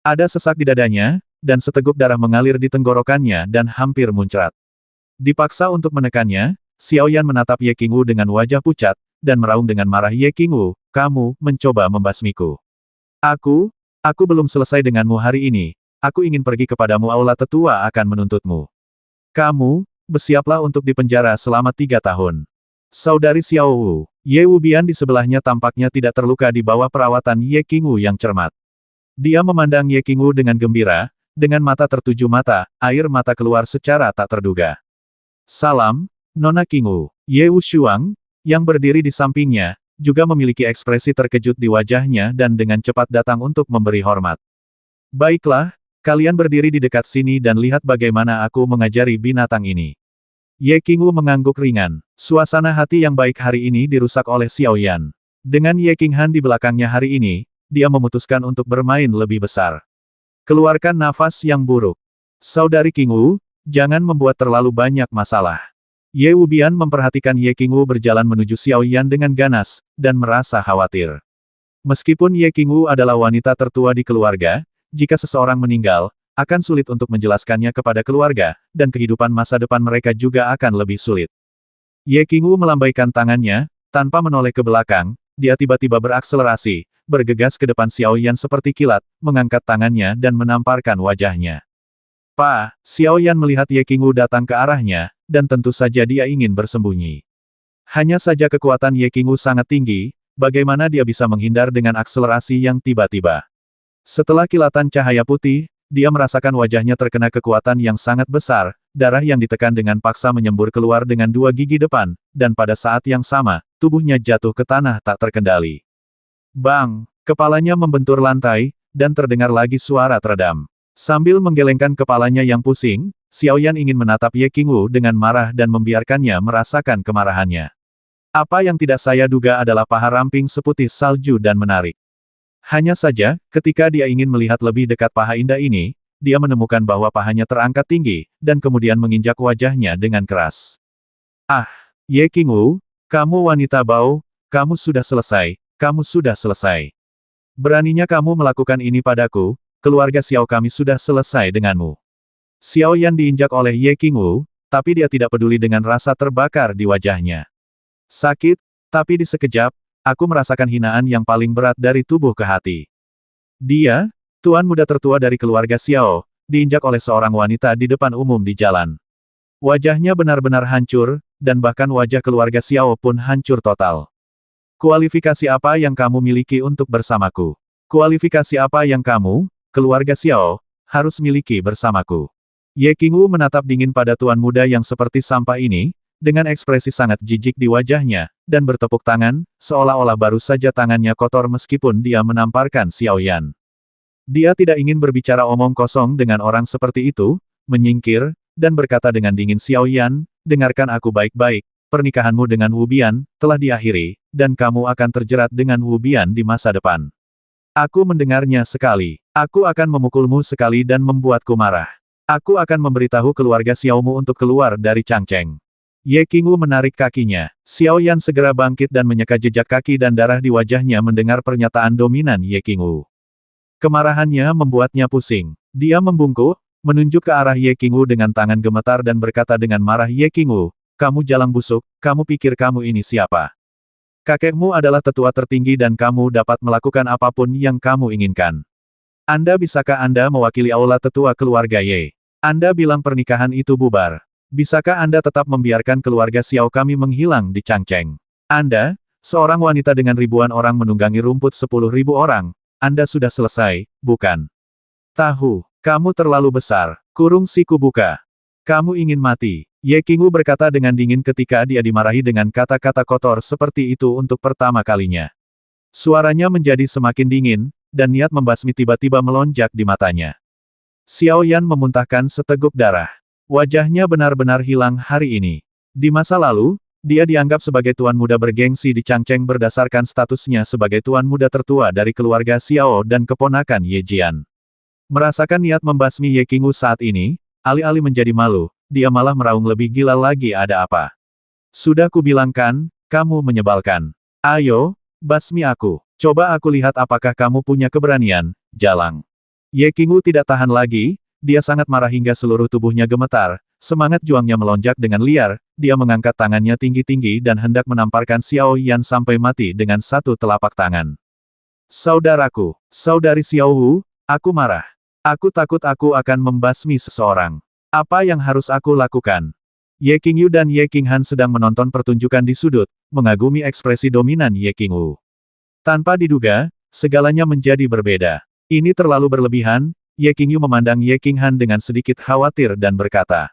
Ada sesak di dadanya, dan seteguk darah mengalir di tenggorokannya dan hampir muncrat. Dipaksa untuk menekannya, Xiao Yan menatap Ye Qingwu dengan wajah pucat, dan meraung dengan marah. Ye Qingwu, kamu mencoba membasmiku. Aku belum selesai denganmu hari ini. Aku ingin pergi kepadamu. Aula tetua akan menuntutmu. Kamu, bersiaplah untuk dipenjara selama 3 tahun. Saudari Xiao Wu, Ye Wubian di sebelahnya tampaknya tidak terluka di bawah perawatan Ye Qingwu yang cermat. Dia memandang Ye Qingwu dengan gembira, dengan mata tertuju mata, air mata keluar secara tak terduga. Salam, Nona Qingwu. Ye Wushuang, yang berdiri di sampingnya, juga memiliki ekspresi terkejut di wajahnya dan dengan cepat datang untuk memberi hormat. Baiklah, kalian berdiri di dekat sini dan lihat bagaimana aku mengajari binatang ini. Ye Qingwu mengangguk ringan. Suasana hati yang baik hari ini dirusak oleh Xiao Yan. Dengan Ye Qinghan di belakangnya hari ini, dia memutuskan untuk bermain lebih besar. Keluarkan nafas yang buruk. Saudari Qingwu, jangan membuat terlalu banyak masalah. Ye Wubian memperhatikan Ye Qingwu berjalan menuju Xiao Yan dengan ganas, dan merasa khawatir. Meskipun Ye Qingwu adalah wanita tertua di keluarga, jika seseorang meninggal, akan sulit untuk menjelaskannya kepada keluarga, dan kehidupan masa depan mereka juga akan lebih sulit. Ye Qingwu melambaikan tangannya, tanpa menoleh ke belakang, dia tiba-tiba berakselerasi, bergegas ke depan Xiao Yan seperti kilat, mengangkat tangannya dan menamparkan wajahnya. Xiao Yan melihat Ye Qingwu datang ke arahnya, dan tentu saja dia ingin bersembunyi. Hanya saja kekuatan Ye Qingwu sangat tinggi, bagaimana dia bisa menghindar dengan akselerasi yang tiba-tiba. Setelah kilatan cahaya putih, dia merasakan wajahnya terkena kekuatan yang sangat besar, darah yang ditekan dengan paksa menyembur keluar dengan 2 gigi depan, dan pada saat yang sama, tubuhnya jatuh ke tanah tak terkendali. Bang! Kepalanya membentur lantai, dan terdengar lagi suara teredam. Sambil menggelengkan kepalanya yang pusing, Xiao Yan ingin menatap Ye Qingwu dengan marah dan membiarkannya merasakan kemarahannya. Apa yang tidak saya duga adalah paha ramping seputih salju dan menarik. Hanya saja, ketika dia ingin melihat lebih dekat paha indah ini, dia menemukan bahwa pahanya terangkat tinggi, dan kemudian menginjak wajahnya dengan keras. Ye Qingwu, kamu wanita bau, kamu sudah selesai. Kamu sudah selesai. Beraninya kamu melakukan ini padaku, keluarga Xiao kami sudah selesai denganmu. Xiao Yan diinjak oleh Ye Qingwu, tapi dia tidak peduli dengan rasa terbakar di wajahnya. Sakit, tapi di sekejap, aku merasakan hinaan yang paling berat dari tubuh ke hati. Dia, tuan muda tertua dari keluarga Xiao, diinjak oleh seorang wanita di depan umum di jalan. Wajahnya benar-benar hancur, dan bahkan wajah keluarga Xiao pun hancur total. Kualifikasi apa yang kamu miliki untuk bersamaku? Kualifikasi apa yang kamu, keluarga Xiao, harus miliki bersamaku? Ye Qingwu menatap dingin pada tuan muda yang seperti sampah ini, dengan ekspresi sangat jijik di wajahnya, dan bertepuk tangan, seolah-olah baru saja tangannya kotor meskipun dia menamparkan Xiao Yan. Dia tidak ingin berbicara omong kosong dengan orang seperti itu, menyingkir, dan berkata dengan dingin, Xiao Yan, dengarkan aku baik-baik. Pernikahanmu dengan Wubian telah diakhiri, dan kamu akan terjerat dengan Wubian di masa depan. Aku mendengarnya sekali. Aku akan memukulmu sekali dan membuatku marah. Aku akan memberitahu keluarga Xiaomu untuk keluar dari Changcheng. Ye Qingwu menarik kakinya. Xiao Yan segera bangkit dan menyeka jejak kaki dan darah di wajahnya mendengar pernyataan dominan Ye Qingwu. Kemarahannya membuatnya pusing. Dia membungkuk, menunjuk ke arah Ye Qingwu dengan tangan gemetar dan berkata dengan marah, Ye Qingwu, kamu jalang busuk, kamu pikir kamu ini siapa? Kakekmu adalah tetua tertinggi dan kamu dapat melakukan apapun yang kamu inginkan. Bisakah Anda mewakili aula tetua keluarga Ye? Anda bilang pernikahan itu bubar. Bisakah Anda tetap membiarkan keluarga Xiao kami menghilang di Changcheng? Anda, seorang wanita dengan ribuan orang menunggangi rumput 10.000 orang, Anda sudah selesai, bukan? Tahu, kamu terlalu besar. Kurung siku buka. Kamu ingin mati. Ye Qingwu berkata dengan dingin ketika dia dimarahi dengan kata-kata kotor seperti itu untuk pertama kalinya. Suaranya menjadi semakin dingin, dan niat membasmi tiba-tiba melonjak di matanya. Xiao Yan memuntahkan seteguk darah. Wajahnya benar-benar hilang hari ini. Di masa lalu, dia dianggap sebagai tuan muda bergengsi di Changcheng berdasarkan statusnya sebagai tuan muda tertua dari keluarga Xiao dan keponakan Ye Jian. Merasakan niat membasmi Ye Qingwu saat ini, alih-alih menjadi malu, dia malah meraung lebih gila lagi. Ada apa? Sudah kubilangkan, kamu menyebalkan. Ayo, basmi aku. Coba aku lihat apakah kamu punya keberanian, jalang. Ye Qingwu tidak tahan lagi, dia sangat marah hingga seluruh tubuhnya gemetar, semangat juangnya melonjak dengan liar, dia mengangkat tangannya tinggi-tinggi dan hendak menamparkan Xiao Yan sampai mati dengan satu telapak tangan. Saudaraku, saudari Xiao Wu, aku marah. Aku takut aku akan membasmi seseorang. Apa yang harus aku lakukan? Ye Qingyu dan Ye Qinghan sedang menonton pertunjukan di sudut, mengagumi ekspresi dominan Ye Qingwu. Tanpa diduga, segalanya menjadi berbeda. Ini terlalu berlebihan, Ye Qingyu memandang Ye Qinghan dengan sedikit khawatir dan berkata.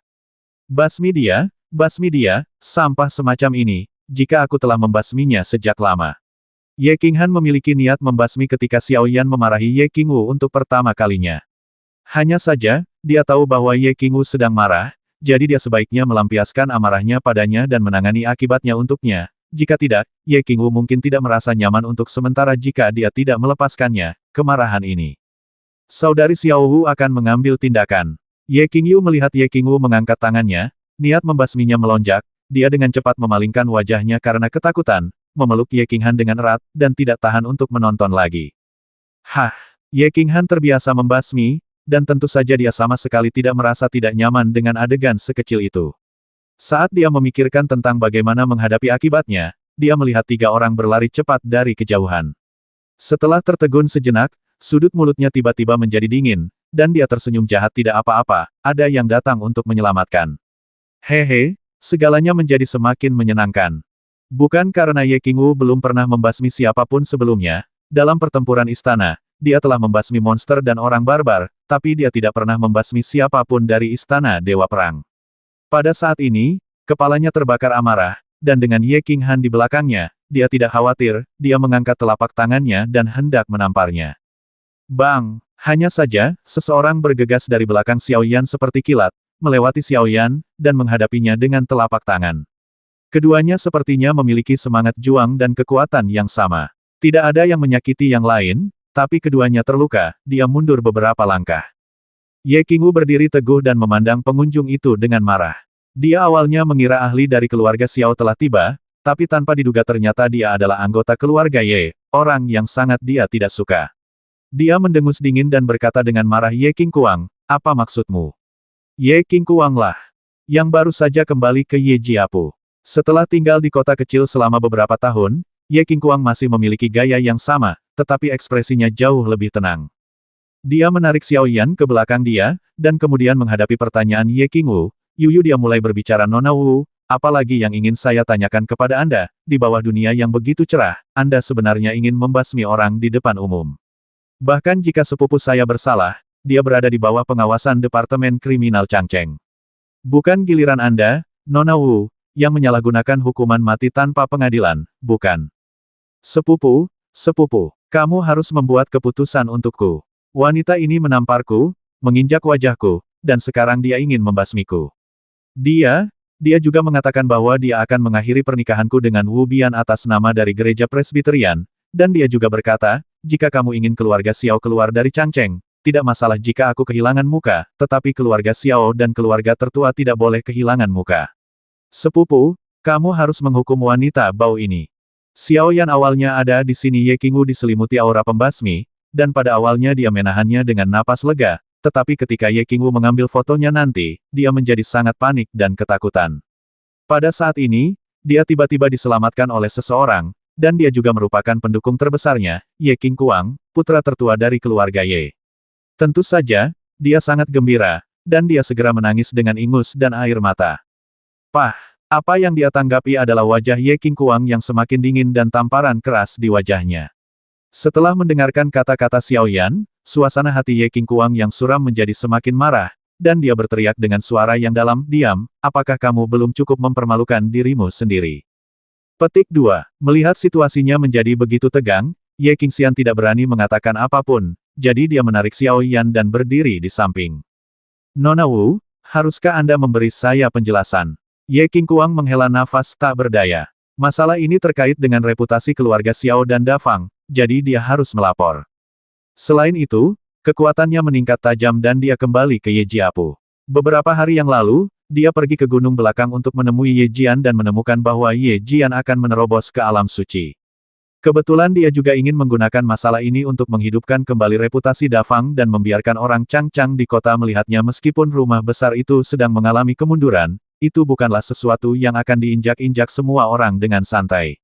Basmi dia, sampah semacam ini, jika aku telah membasminya sejak lama. Ye Qinghan memiliki niat membasmi ketika Xiao Yan memarahi Ye Qingwu untuk pertama kalinya. Hanya saja, dia tahu bahwa Ye Qingwu sedang marah, jadi dia sebaiknya melampiaskan amarahnya padanya dan menangani akibatnya untuknya. Jika tidak, Ye Qingwu mungkin tidak merasa nyaman untuk sementara jika dia tidak melepaskannya, kemarahan ini. Saudari Xiao Wu akan mengambil tindakan. Ye Qingyu melihat Ye Qingwu mengangkat tangannya, niat membasminya melonjak, dia dengan cepat memalingkan wajahnya karena ketakutan, memeluk Ye Qinghan dengan erat, dan tidak tahan untuk menonton lagi. Hah! Ye Qinghan terbiasa membasmi, dan tentu saja dia sama sekali tidak merasa tidak nyaman dengan adegan sekecil itu. Saat dia memikirkan tentang bagaimana menghadapi akibatnya, dia melihat 3 orang berlari cepat dari kejauhan. Setelah tertegun sejenak, sudut mulutnya tiba-tiba menjadi dingin, dan dia tersenyum jahat. Tidak apa-apa, ada yang datang untuk menyelamatkan. Hehe, segalanya menjadi semakin menyenangkan. Bukan karena Ye Qingwu belum pernah membasmi siapapun sebelumnya, dalam pertempuran istana, dia telah membasmi monster dan orang barbar, tapi dia tidak pernah membasmi siapapun dari istana Dewa Perang. Pada saat ini, kepalanya terbakar amarah, dan dengan Ye Qinghan di belakangnya, dia tidak khawatir, dia mengangkat telapak tangannya dan hendak menamparnya. Bang! Hanya saja, seseorang bergegas dari belakang Xiao Yan seperti kilat, melewati Xiao Yan, dan menghadapinya dengan telapak tangan. Keduanya sepertinya memiliki semangat juang dan kekuatan yang sama. Tidak ada yang menyakiti yang lain, tapi keduanya terluka, dia mundur beberapa langkah. Ye Qingwu berdiri teguh dan memandang pengunjung itu dengan marah. Dia awalnya mengira ahli dari keluarga Xiao telah tiba, tapi tanpa diduga ternyata dia adalah anggota keluarga Ye, orang yang sangat dia tidak suka. Dia mendengus dingin dan berkata dengan marah, Ye Qingkuang, apa maksudmu? Ye Qingkuang lah, yang baru saja kembali ke Ye Jiapu. Setelah tinggal di kota kecil selama beberapa tahun, Ye Qingkuang masih memiliki gaya yang sama, tetapi ekspresinya jauh lebih tenang. Dia menarik Xiao Yan ke belakang dia, dan kemudian menghadapi pertanyaan Ye Qingwu, Yuyu dia mulai berbicara, Nona Wu, apalagi yang ingin saya tanyakan kepada Anda, di bawah dunia yang begitu cerah, Anda sebenarnya ingin membasmi orang di depan umum. Bahkan jika sepupu saya bersalah, dia berada di bawah pengawasan Departemen Kriminal Changcheng. Bukan giliran Anda, Nona Wu, yang menyalahgunakan hukuman mati tanpa pengadilan, bukan? Sepupu, kamu harus membuat keputusan untukku. Wanita ini menamparku, menginjak wajahku, dan sekarang dia ingin membasmiku. Dia juga mengatakan bahwa dia akan mengakhiri pernikahanku dengan Wu Bian atas nama dari gereja Presbyterian, dan dia juga berkata, jika kamu ingin keluarga Xiao keluar dari Changcheng, tidak masalah jika aku kehilangan muka, tetapi keluarga Xiao dan keluarga tertua tidak boleh kehilangan muka. Sepupu, kamu harus menghukum wanita bau ini. Xiao Yan awalnya ada di sini. Ye Qingwu diselimuti aura pembasmi, dan pada awalnya dia menahannya dengan napas lega, tetapi ketika Ye Qingwu mengambil fotonya nanti, dia menjadi sangat panik dan ketakutan. Pada saat ini, dia tiba-tiba diselamatkan oleh seseorang, dan dia juga merupakan pendukung terbesarnya, Ye Qingkuang, putra tertua dari keluarga Ye. Tentu saja, dia sangat gembira, dan dia segera menangis dengan ingus dan air mata. Pah! Apa yang dia tanggapi adalah wajah Ye Qingkuang yang semakin dingin dan tamparan keras di wajahnya. Setelah mendengarkan kata-kata Xiao Yan, suasana hati Ye Qingkuang yang suram menjadi semakin marah, dan dia berteriak dengan suara yang dalam, "Diam, apakah kamu belum cukup mempermalukan dirimu sendiri?" Petik 2. Melihat situasinya menjadi begitu tegang, Ye Qingxian tidak berani mengatakan apapun, jadi dia menarik Xiao Yan dan berdiri di samping. "Nona Wu, haruskah Anda memberi saya penjelasan?" Ye Qingkuang menghela nafas tak berdaya. Masalah ini terkait dengan reputasi keluarga Xiao dan Dafang, jadi dia harus melapor. Selain itu, kekuatannya meningkat tajam dan dia kembali ke Ye Jiapu. Beberapa hari yang lalu, dia pergi ke gunung belakang untuk menemui Ye Jian dan menemukan bahwa Ye Jian akan menerobos ke alam suci. Kebetulan dia juga ingin menggunakan masalah ini untuk menghidupkan kembali reputasi Dafang dan membiarkan orang Changchang di kota melihatnya meskipun rumah besar itu sedang mengalami kemunduran, itu bukanlah sesuatu yang akan diinjak-injak semua orang dengan santai.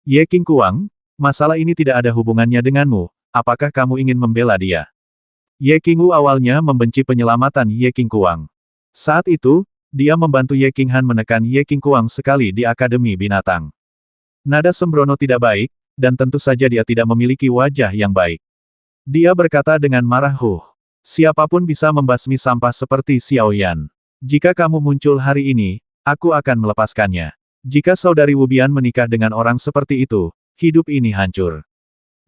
Ye Qingkuang, masalah ini tidak ada hubungannya denganmu, apakah kamu ingin membela dia? Ye Qingwu awalnya membenci penyelamatan Ye Qingkuang. Saat itu, dia membantu Ye Qinghan menekan Ye Qingkuang sekali di Akademi Binatang. Nada sembrono tidak baik, dan tentu saja dia tidak memiliki wajah yang baik. Dia berkata dengan marah, siapapun bisa membasmi sampah seperti Xiao Yan. Jika kamu muncul hari ini, aku akan melepaskannya. Jika saudari Wu Bian menikah dengan orang seperti itu, hidup ini hancur.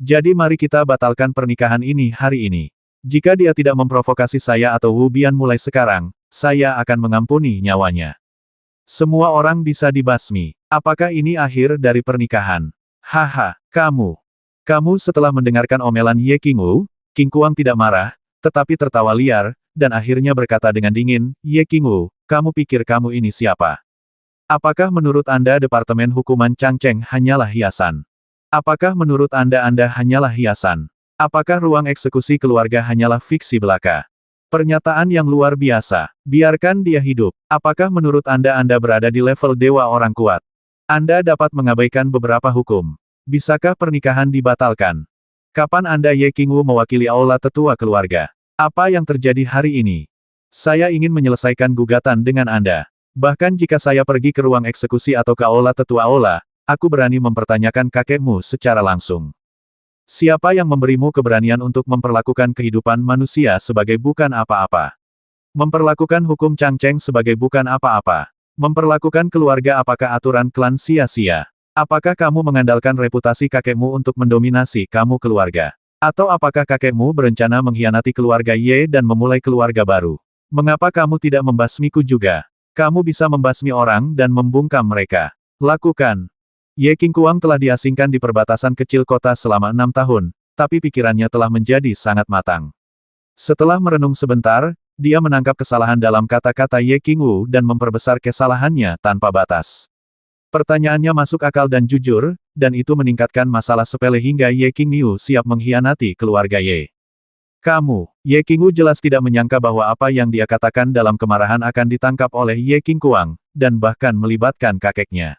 Jadi mari kita batalkan pernikahan ini hari ini. Jika dia tidak memprovokasi saya atau Wu Bian mulai sekarang, saya akan mengampuni nyawanya. Semua orang bisa dibasmi. Apakah ini akhir dari pernikahan? Haha, kamu. Setelah mendengarkan omelan Ye Qingwu, Qingkuang tidak marah, tetapi tertawa liar, dan akhirnya berkata dengan dingin, Ye Qingwu, kamu pikir kamu ini siapa? Apakah menurut Anda Departemen Hukuman Changcheng hanyalah hiasan? Apakah menurut Anda hanyalah hiasan? Apakah ruang eksekusi keluarga hanyalah fiksi belaka? Pernyataan yang luar biasa. Biarkan dia hidup. Apakah menurut Anda berada di level dewa orang kuat? Anda dapat mengabaikan beberapa hukum. Bisakah pernikahan dibatalkan? Kapan Anda Ye Qingwu mewakili aula tetua keluarga? Apa yang terjadi hari ini? Saya ingin menyelesaikan gugatan dengan Anda. Bahkan jika saya pergi ke ruang eksekusi atau ke aula tetua aula, aku berani mempertanyakan kakekmu secara langsung. Siapa yang memberimu keberanian untuk memperlakukan kehidupan manusia sebagai bukan apa-apa? Memperlakukan hukum Changcheng sebagai bukan apa-apa? Memperlakukan keluarga apakah aturan klan sia-sia? Apakah kamu mengandalkan reputasi kakekmu untuk mendominasi kamu keluarga? Atau apakah kakekmu berencana mengkhianati keluarga Ye dan memulai keluarga baru? Mengapa kamu tidak membasmiku juga? Kamu bisa membasmi orang dan membungkam mereka. Lakukan. Ye Qingkuang telah diasingkan di perbatasan kecil kota selama 6 tahun, tapi pikirannya telah menjadi sangat matang. Setelah merenung sebentar, dia menangkap kesalahan dalam kata-kata Ye Qingwu dan memperbesar kesalahannya tanpa batas. Pertanyaannya masuk akal dan jujur, dan itu meningkatkan masalah sepele hingga Ye Qingwu siap mengkhianati keluarga Ye. Ye Qingwu jelas tidak menyangka bahwa apa yang dia katakan dalam kemarahan akan ditangkap oleh Ye Qingkuang, dan bahkan melibatkan kakeknya.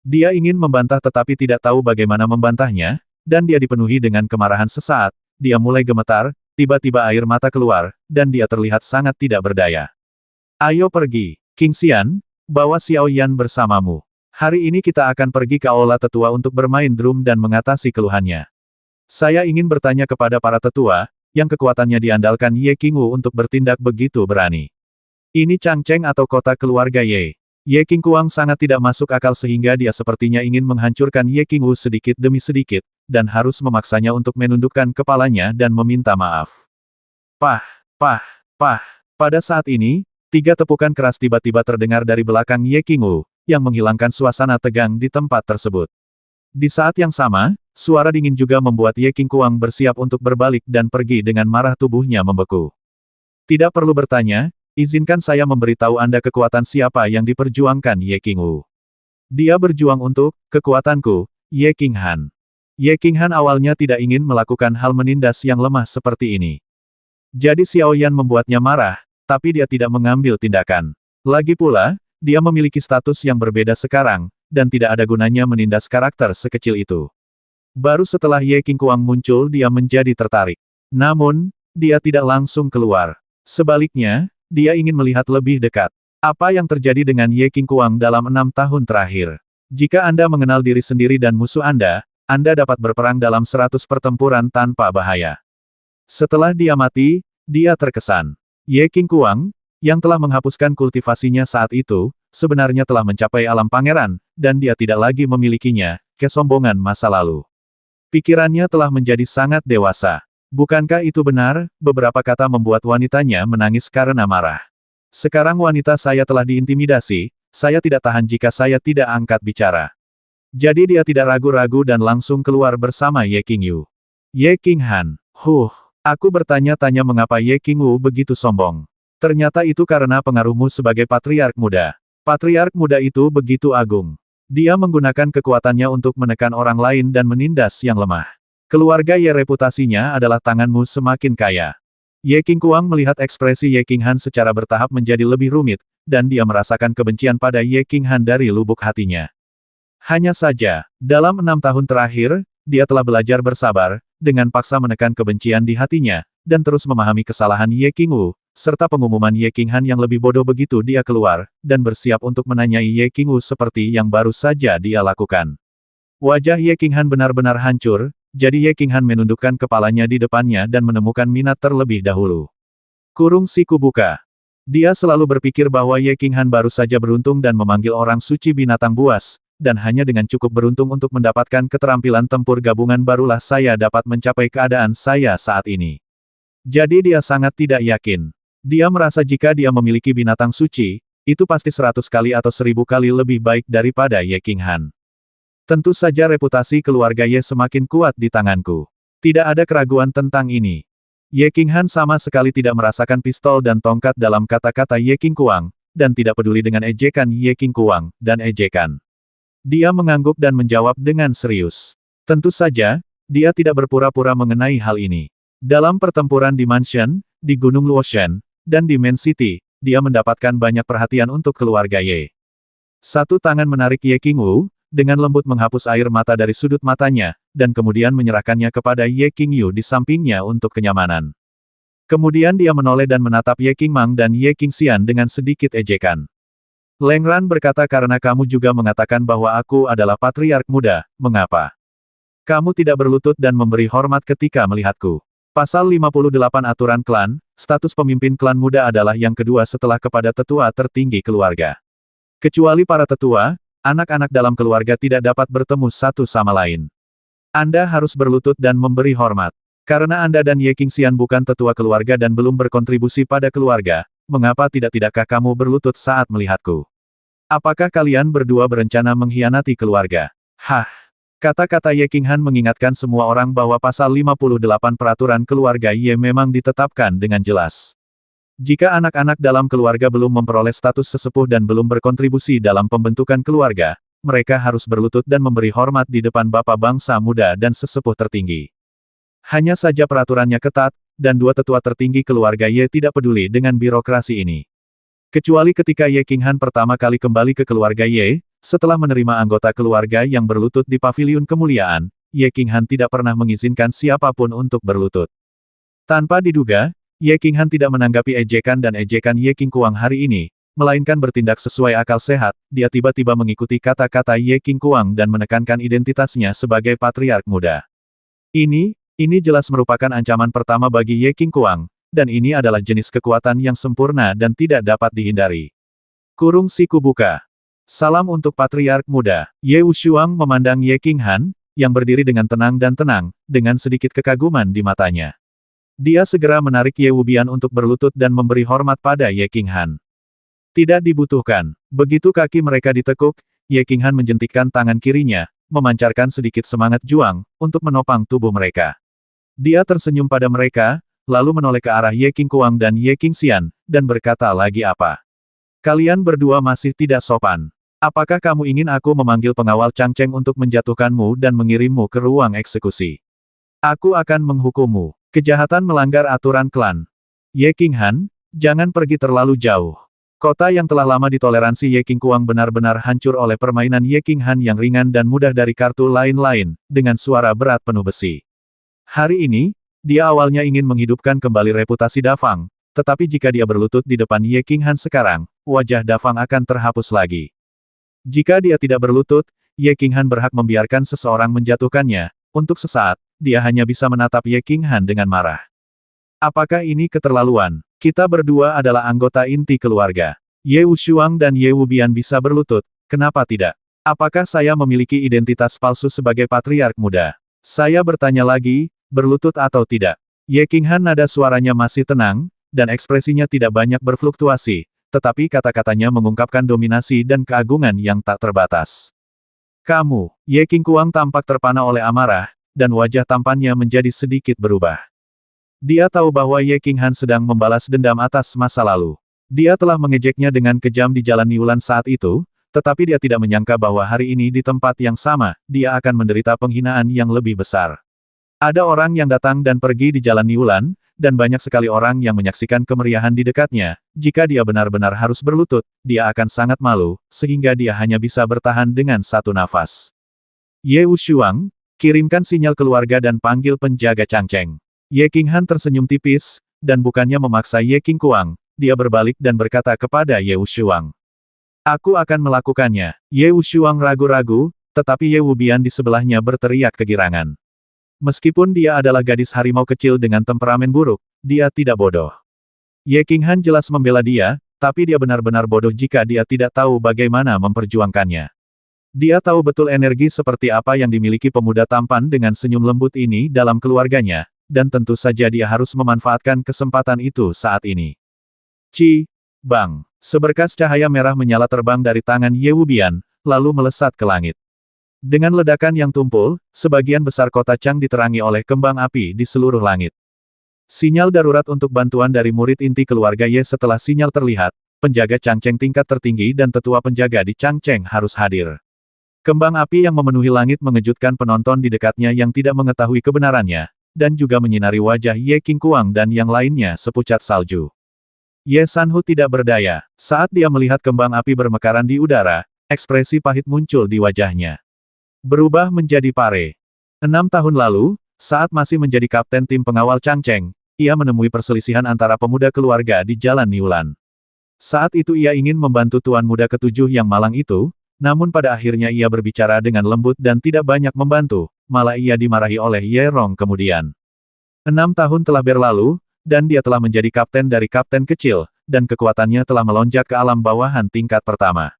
Dia ingin membantah tetapi tidak tahu bagaimana membantahnya, dan dia dipenuhi dengan kemarahan sesaat, dia mulai gemetar, tiba-tiba air mata keluar, dan dia terlihat sangat tidak berdaya. Ayo pergi, Qingxian, bawa Xiao Yan bersamamu. Hari ini kita akan pergi ke aula tetua untuk bermain drum dan mengatasi keluhannya. Saya ingin bertanya kepada para tetua, yang kekuatannya diandalkan Ye Qingwu untuk bertindak begitu berani. Ini Changcheng atau kota keluarga Ye? Ye Qingkuang sangat tidak masuk akal sehingga dia sepertinya ingin menghancurkan Ye Qingwu sedikit demi sedikit, dan harus memaksanya untuk menundukkan kepalanya dan meminta maaf. Pah! Pada saat ini, 3 tepukan keras tiba-tiba terdengar dari belakang Ye Qingwu, yang menghilangkan suasana tegang di tempat tersebut. Di saat yang sama, Suara dingin juga membuat Ye Qingguang bersiap untuk berbalik dan pergi dengan marah, tubuhnya membeku. Tidak perlu bertanya, izinkan saya memberitahu Anda kekuatan siapa yang diperjuangkan Ye Qingwu. Dia berjuang untuk kekuatanku, Ye Qinghan. Ye Qinghan awalnya tidak ingin melakukan hal menindas yang lemah seperti ini. Jadi Xiao Yan membuatnya marah, tapi dia tidak mengambil tindakan. Lagi pula, dia memiliki status yang berbeda sekarang, dan tidak ada gunanya menindas karakter sekecil itu. Baru setelah Ye Qingguang muncul dia menjadi tertarik. Namun, dia tidak langsung keluar. Sebaliknya, dia ingin melihat lebih dekat. Apa yang terjadi dengan Ye Qingguang dalam 6 tahun terakhir? Jika Anda mengenal diri sendiri dan musuh Anda dapat berperang dalam 100 pertempuran tanpa bahaya. Setelah dia mati, dia terkesan. Ye Qingguang, yang telah menghapuskan kultivasinya saat itu, sebenarnya telah mencapai alam pangeran, dan dia tidak lagi memilikinya, kesombongan masa lalu. Pikirannya telah menjadi sangat dewasa. Bukankah itu benar? Beberapa kata membuat wanitanya menangis karena marah. Sekarang wanita saya telah diintimidasi, saya tidak tahan jika saya tidak angkat bicara. Jadi dia tidak ragu-ragu dan langsung keluar bersama Ye Qingyu. Ye Qinghan, aku bertanya-tanya mengapa Ye Qingwu begitu sombong. Ternyata itu karena pengaruhmu sebagai patriark muda. Patriark muda itu begitu agung. Dia menggunakan kekuatannya untuk menekan orang lain dan menindas yang lemah. Keluarga Ye reputasinya adalah tanganmu semakin kaya. Ye Qingguang melihat ekspresi Ye Qinghan secara bertahap menjadi lebih rumit, dan dia merasakan kebencian pada Ye Qinghan dari lubuk hatinya. Hanya saja, dalam 6 tahun terakhir, dia telah belajar bersabar, dengan paksa menekan kebencian di hatinya, dan terus memahami kesalahan Ye Qingwu, serta pengumuman Ye Qinghan yang lebih bodoh begitu dia keluar, dan bersiap untuk menanyai Ye Qingwu seperti yang baru saja dia lakukan. Wajah Ye Qinghan benar-benar hancur, jadi Ye Qinghan menundukkan kepalanya di depannya dan menemukan minat terlebih dahulu. Kurung siku buka. Dia selalu berpikir bahwa Ye Qinghan baru saja beruntung dan memanggil orang suci binatang buas, dan hanya dengan cukup beruntung untuk mendapatkan keterampilan tempur gabungan barulah saya dapat mencapai keadaan saya saat ini. Jadi dia sangat tidak yakin. Dia merasa jika dia memiliki binatang suci, itu pasti 100 kali atau 1000 kali lebih baik daripada Ye Qinghan. Tentu saja reputasi keluarga Ye semakin kuat di tanganku. Tidak ada keraguan tentang ini. Ye Qinghan sama sekali tidak merasakan pistol dan tongkat dalam kata-kata Ye Qingguang, dan tidak peduli dengan ejekan Ye Qingguang, dan ejekan. Dia mengangguk dan menjawab dengan serius. Tentu saja, dia tidak berpura-pura mengenai hal ini. Dalam pertempuran di Mansion, di Gunung Luoshan, dan di Main City, dia mendapatkan banyak perhatian untuk keluarga Ye. Satu tangan menarik Ye Qingwu, dengan lembut menghapus air mata dari sudut matanya, dan kemudian menyerahkannya kepada Ye Qingyu di sampingnya untuk kenyamanan. Kemudian dia menoleh dan menatap Ye Qingmang dan Ye Qingxian dengan sedikit ejekan. Leng Ran berkata karena kamu juga mengatakan bahwa aku adalah patriark muda, mengapa? Kamu tidak berlutut dan memberi hormat ketika melihatku. Pasal 58 Aturan Klan, status pemimpin klan muda adalah yang kedua setelah kepada tetua tertinggi keluarga. Kecuali para tetua, anak-anak dalam keluarga tidak dapat bertemu satu sama lain. Anda harus berlutut dan memberi hormat. Karena Anda dan Ye Qingxian bukan tetua keluarga dan belum berkontribusi pada keluarga, mengapa tidakkah kamu berlutut saat melihatku? Apakah kalian berdua berencana mengkhianati keluarga? Kata-kata Ye Qinghan mengingatkan semua orang bahwa pasal 58 peraturan keluarga Ye memang ditetapkan dengan jelas. Jika anak-anak dalam keluarga belum memperoleh status sesepuh dan belum berkontribusi dalam pembentukan keluarga, mereka harus berlutut dan memberi hormat di depan bapak bangsa muda dan sesepuh tertinggi. Hanya saja peraturannya ketat, dan dua tetua tertinggi keluarga Ye tidak peduli dengan birokrasi ini. Kecuali ketika Ye Qinghan pertama kali kembali ke keluarga Ye, setelah menerima anggota keluarga yang berlutut di paviliun kemuliaan, Ye Qinghan tidak pernah mengizinkan siapapun untuk berlutut. Tanpa diduga, Ye Qinghan tidak menanggapi ejekan dan ejekan Ye Qingguang hari ini, melainkan bertindak sesuai akal sehat, dia tiba-tiba mengikuti kata-kata Ye Qingguang dan menekankan identitasnya sebagai patriark muda. Ini jelas merupakan ancaman pertama bagi Ye Qingguang, dan ini adalah jenis kekuatan yang sempurna dan tidak dapat dihindari. Kurung siku buka. Salam untuk patriark muda. Ye Wushuang memandang Ye Qinghan, yang berdiri dengan tenang dan tenang, dengan sedikit kekaguman di matanya. Dia segera menarik Ye Wubian untuk berlutut dan memberi hormat pada Ye Qinghan. Tidak dibutuhkan. Begitu kaki mereka ditekuk, Ye Qinghan menjentikkan tangan kirinya, memancarkan sedikit semangat juang, untuk menopang tubuh mereka. Dia tersenyum pada mereka, lalu menoleh ke arah Ye Qingkuang dan Ye Qingxian, dan berkata lagi apa? Kalian berdua masih tidak sopan. Apakah kamu ingin aku memanggil pengawal Changcheng untuk menjatuhkanmu dan mengirimmu ke ruang eksekusi? Aku akan menghukummu. Kejahatan melanggar aturan klan. Ye Qinghan, jangan pergi terlalu jauh. Kota yang telah lama ditoleransi Ye Qingkuang benar-benar hancur oleh permainan Ye Qinghan yang ringan dan mudah dari kartu lain-lain, dengan suara berat penuh besi. Hari ini, dia awalnya ingin menghidupkan kembali reputasi Dafang, tetapi jika dia berlutut di depan Ye Qinghan sekarang, wajah Dafang akan terhapus lagi. Jika dia tidak berlutut, Ye Qinghan berhak membiarkan seseorang menjatuhkannya. Untuk sesaat, dia hanya bisa menatap Ye Qinghan dengan marah. Apakah ini keterlaluan? Kita berdua adalah anggota inti keluarga. Ye Wushuang dan Ye Wubian bisa berlutut, kenapa tidak? Apakah saya memiliki identitas palsu sebagai patriark muda? Saya bertanya lagi, berlutut atau tidak? Ye Qinghan nada suaranya masih tenang, dan ekspresinya tidak banyak berfluktuasi, tetapi kata-katanya mengungkapkan dominasi dan keagungan yang tak terbatas. Kamu, Ye Qingkuang tampak terpana oleh amarah, dan wajah tampannya menjadi sedikit berubah. Dia tahu bahwa Ye Qinghan sedang membalas dendam atas masa lalu. Dia telah mengejeknya dengan kejam di Jalan Niulan saat itu, tetapi dia tidak menyangka bahwa hari ini di tempat yang sama, dia akan menderita penghinaan yang lebih besar. Ada orang yang datang dan pergi di Jalan Niulan, dan banyak sekali orang yang menyaksikan kemeriahan di dekatnya. Jika dia benar-benar harus berlutut, dia akan sangat malu, sehingga dia hanya bisa bertahan dengan satu nafas. Ye Wushuang, kirimkan sinyal keluarga dan panggil penjaga Changcheng. Ye Qinghan tersenyum tipis, dan bukannya memaksa Ye Qingkuang, dia berbalik dan berkata kepada Ye Wushuang. Aku akan melakukannya. Ye Wushuang ragu-ragu, tetapi Ye Wubian di sebelahnya berteriak kegirangan. Meskipun dia adalah gadis harimau kecil dengan temperamen buruk, dia tidak bodoh. Ye Qinghan jelas membela dia, tapi dia benar-benar bodoh jika dia tidak tahu bagaimana memperjuangkannya. Dia tahu betul energi seperti apa yang dimiliki pemuda tampan dengan senyum lembut ini dalam keluarganya, dan tentu saja dia harus memanfaatkan kesempatan itu saat ini. Bang! Seberkas cahaya merah menyala terbang dari tangan Ye Wubian, lalu melesat ke langit. Dengan ledakan yang tumpul, sebagian besar kota Chang diterangi oleh kembang api di seluruh langit. Sinyal darurat untuk bantuan dari murid inti keluarga Ye. Setelah sinyal terlihat, penjaga Changcheng tingkat tertinggi dan tetua penjaga di Changcheng harus hadir. Kembang api yang memenuhi langit mengejutkan penonton di dekatnya yang tidak mengetahui kebenarannya, dan juga menyinari wajah Ye Qingkuang dan yang lainnya sepucat salju. Ye Sanhu tidak berdaya. Saat dia melihat kembang api bermekaran di udara, ekspresi pahit muncul di wajahnya. Berubah menjadi pare. 6 tahun lalu, saat masih menjadi kapten tim pengawal Changcheng, ia menemui perselisihan antara pemuda keluarga di Jalan Niulan. Saat itu ia ingin membantu tuan muda ketujuh yang malang itu, namun pada akhirnya ia berbicara dengan lembut dan tidak banyak membantu, malah ia dimarahi oleh Ye Rong kemudian. 6 tahun telah berlalu, dan dia telah menjadi kapten dari kapten kecil, dan kekuatannya telah melonjak ke alam bawahan tingkat pertama.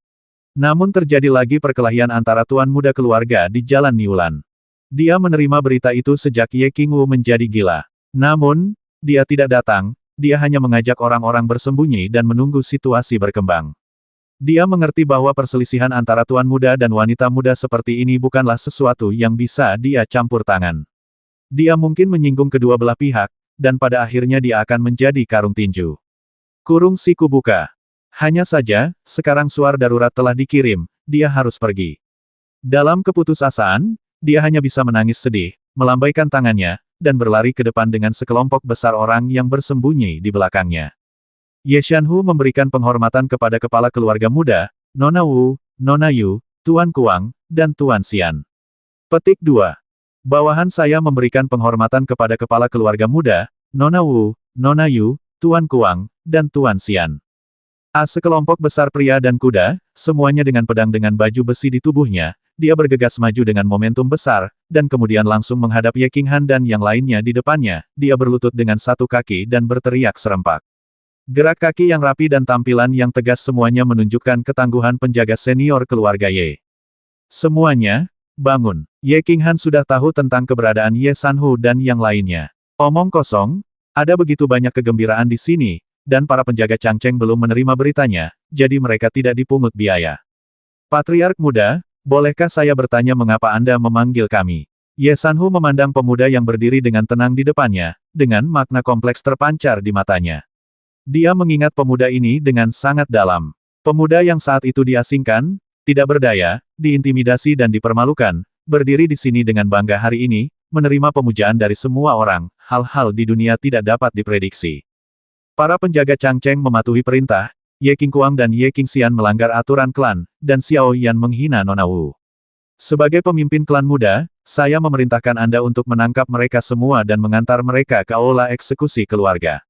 Namun terjadi lagi perkelahian antara tuan muda keluarga di Jalan Niulan. Dia menerima berita itu sejak Ye Qingwu menjadi gila. Namun, dia tidak datang, dia hanya mengajak orang-orang bersembunyi dan menunggu situasi berkembang. Dia mengerti bahwa perselisihan antara tuan muda dan wanita muda seperti ini bukanlah sesuatu yang bisa dia campur tangan. Dia mungkin menyinggung kedua belah pihak, dan pada akhirnya dia akan menjadi karung tinju. Kurung siku buka. Hanya saja, sekarang suar darurat telah dikirim, dia harus pergi. Dalam keputusasaan, dia hanya bisa menangis sedih, melambaikan tangannya, dan berlari ke depan dengan sekelompok besar orang yang bersembunyi di belakangnya. Ye Shanhu memberikan penghormatan kepada kepala keluarga muda, Nona Wu, Nona Yu, Tuan Kuang, dan Tuan Xian. Petik 2. Bawahan saya memberikan penghormatan kepada kepala keluarga muda, Nona Wu, Nona Yu, Tuan Kuang, dan Tuan Xian. Sekelompok besar pria dan kuda, semuanya dengan pedang dengan baju besi di tubuhnya, dia bergegas maju dengan momentum besar, dan kemudian langsung menghadap Ye Qinghan dan yang lainnya di depannya, dia berlutut dengan satu kaki dan berteriak serempak. Gerak kaki yang rapi dan tampilan yang tegas semuanya menunjukkan ketangguhan penjaga senior keluarga Ye. Semuanya, bangun. Ye Qinghan sudah tahu tentang keberadaan Ye Sanhu dan yang lainnya. Omong kosong, ada begitu banyak kegembiraan di sini, dan para penjaga Changcheng belum menerima beritanya, jadi mereka tidak dipungut biaya. Patriark muda, Bolehkah saya bertanya mengapa Anda memanggil kami? Ye Sanhu memandang pemuda yang berdiri dengan tenang di depannya, dengan makna kompleks terpancar di matanya. Dia mengingat pemuda ini dengan sangat dalam. Pemuda yang saat itu diasingkan, tidak berdaya, diintimidasi dan dipermalukan, berdiri di sini dengan bangga hari ini, menerima pemujaan dari semua orang, hal-hal di dunia tidak dapat diprediksi. Para penjaga Changcheng mematuhi perintah, Ye Qingguang dan Ye Qingxian melanggar aturan klan, dan Xiao Yan menghina Nona Wu. Sebagai pemimpin klan muda, saya memerintahkan Anda untuk menangkap mereka semua dan mengantar mereka ke aula eksekusi keluarga.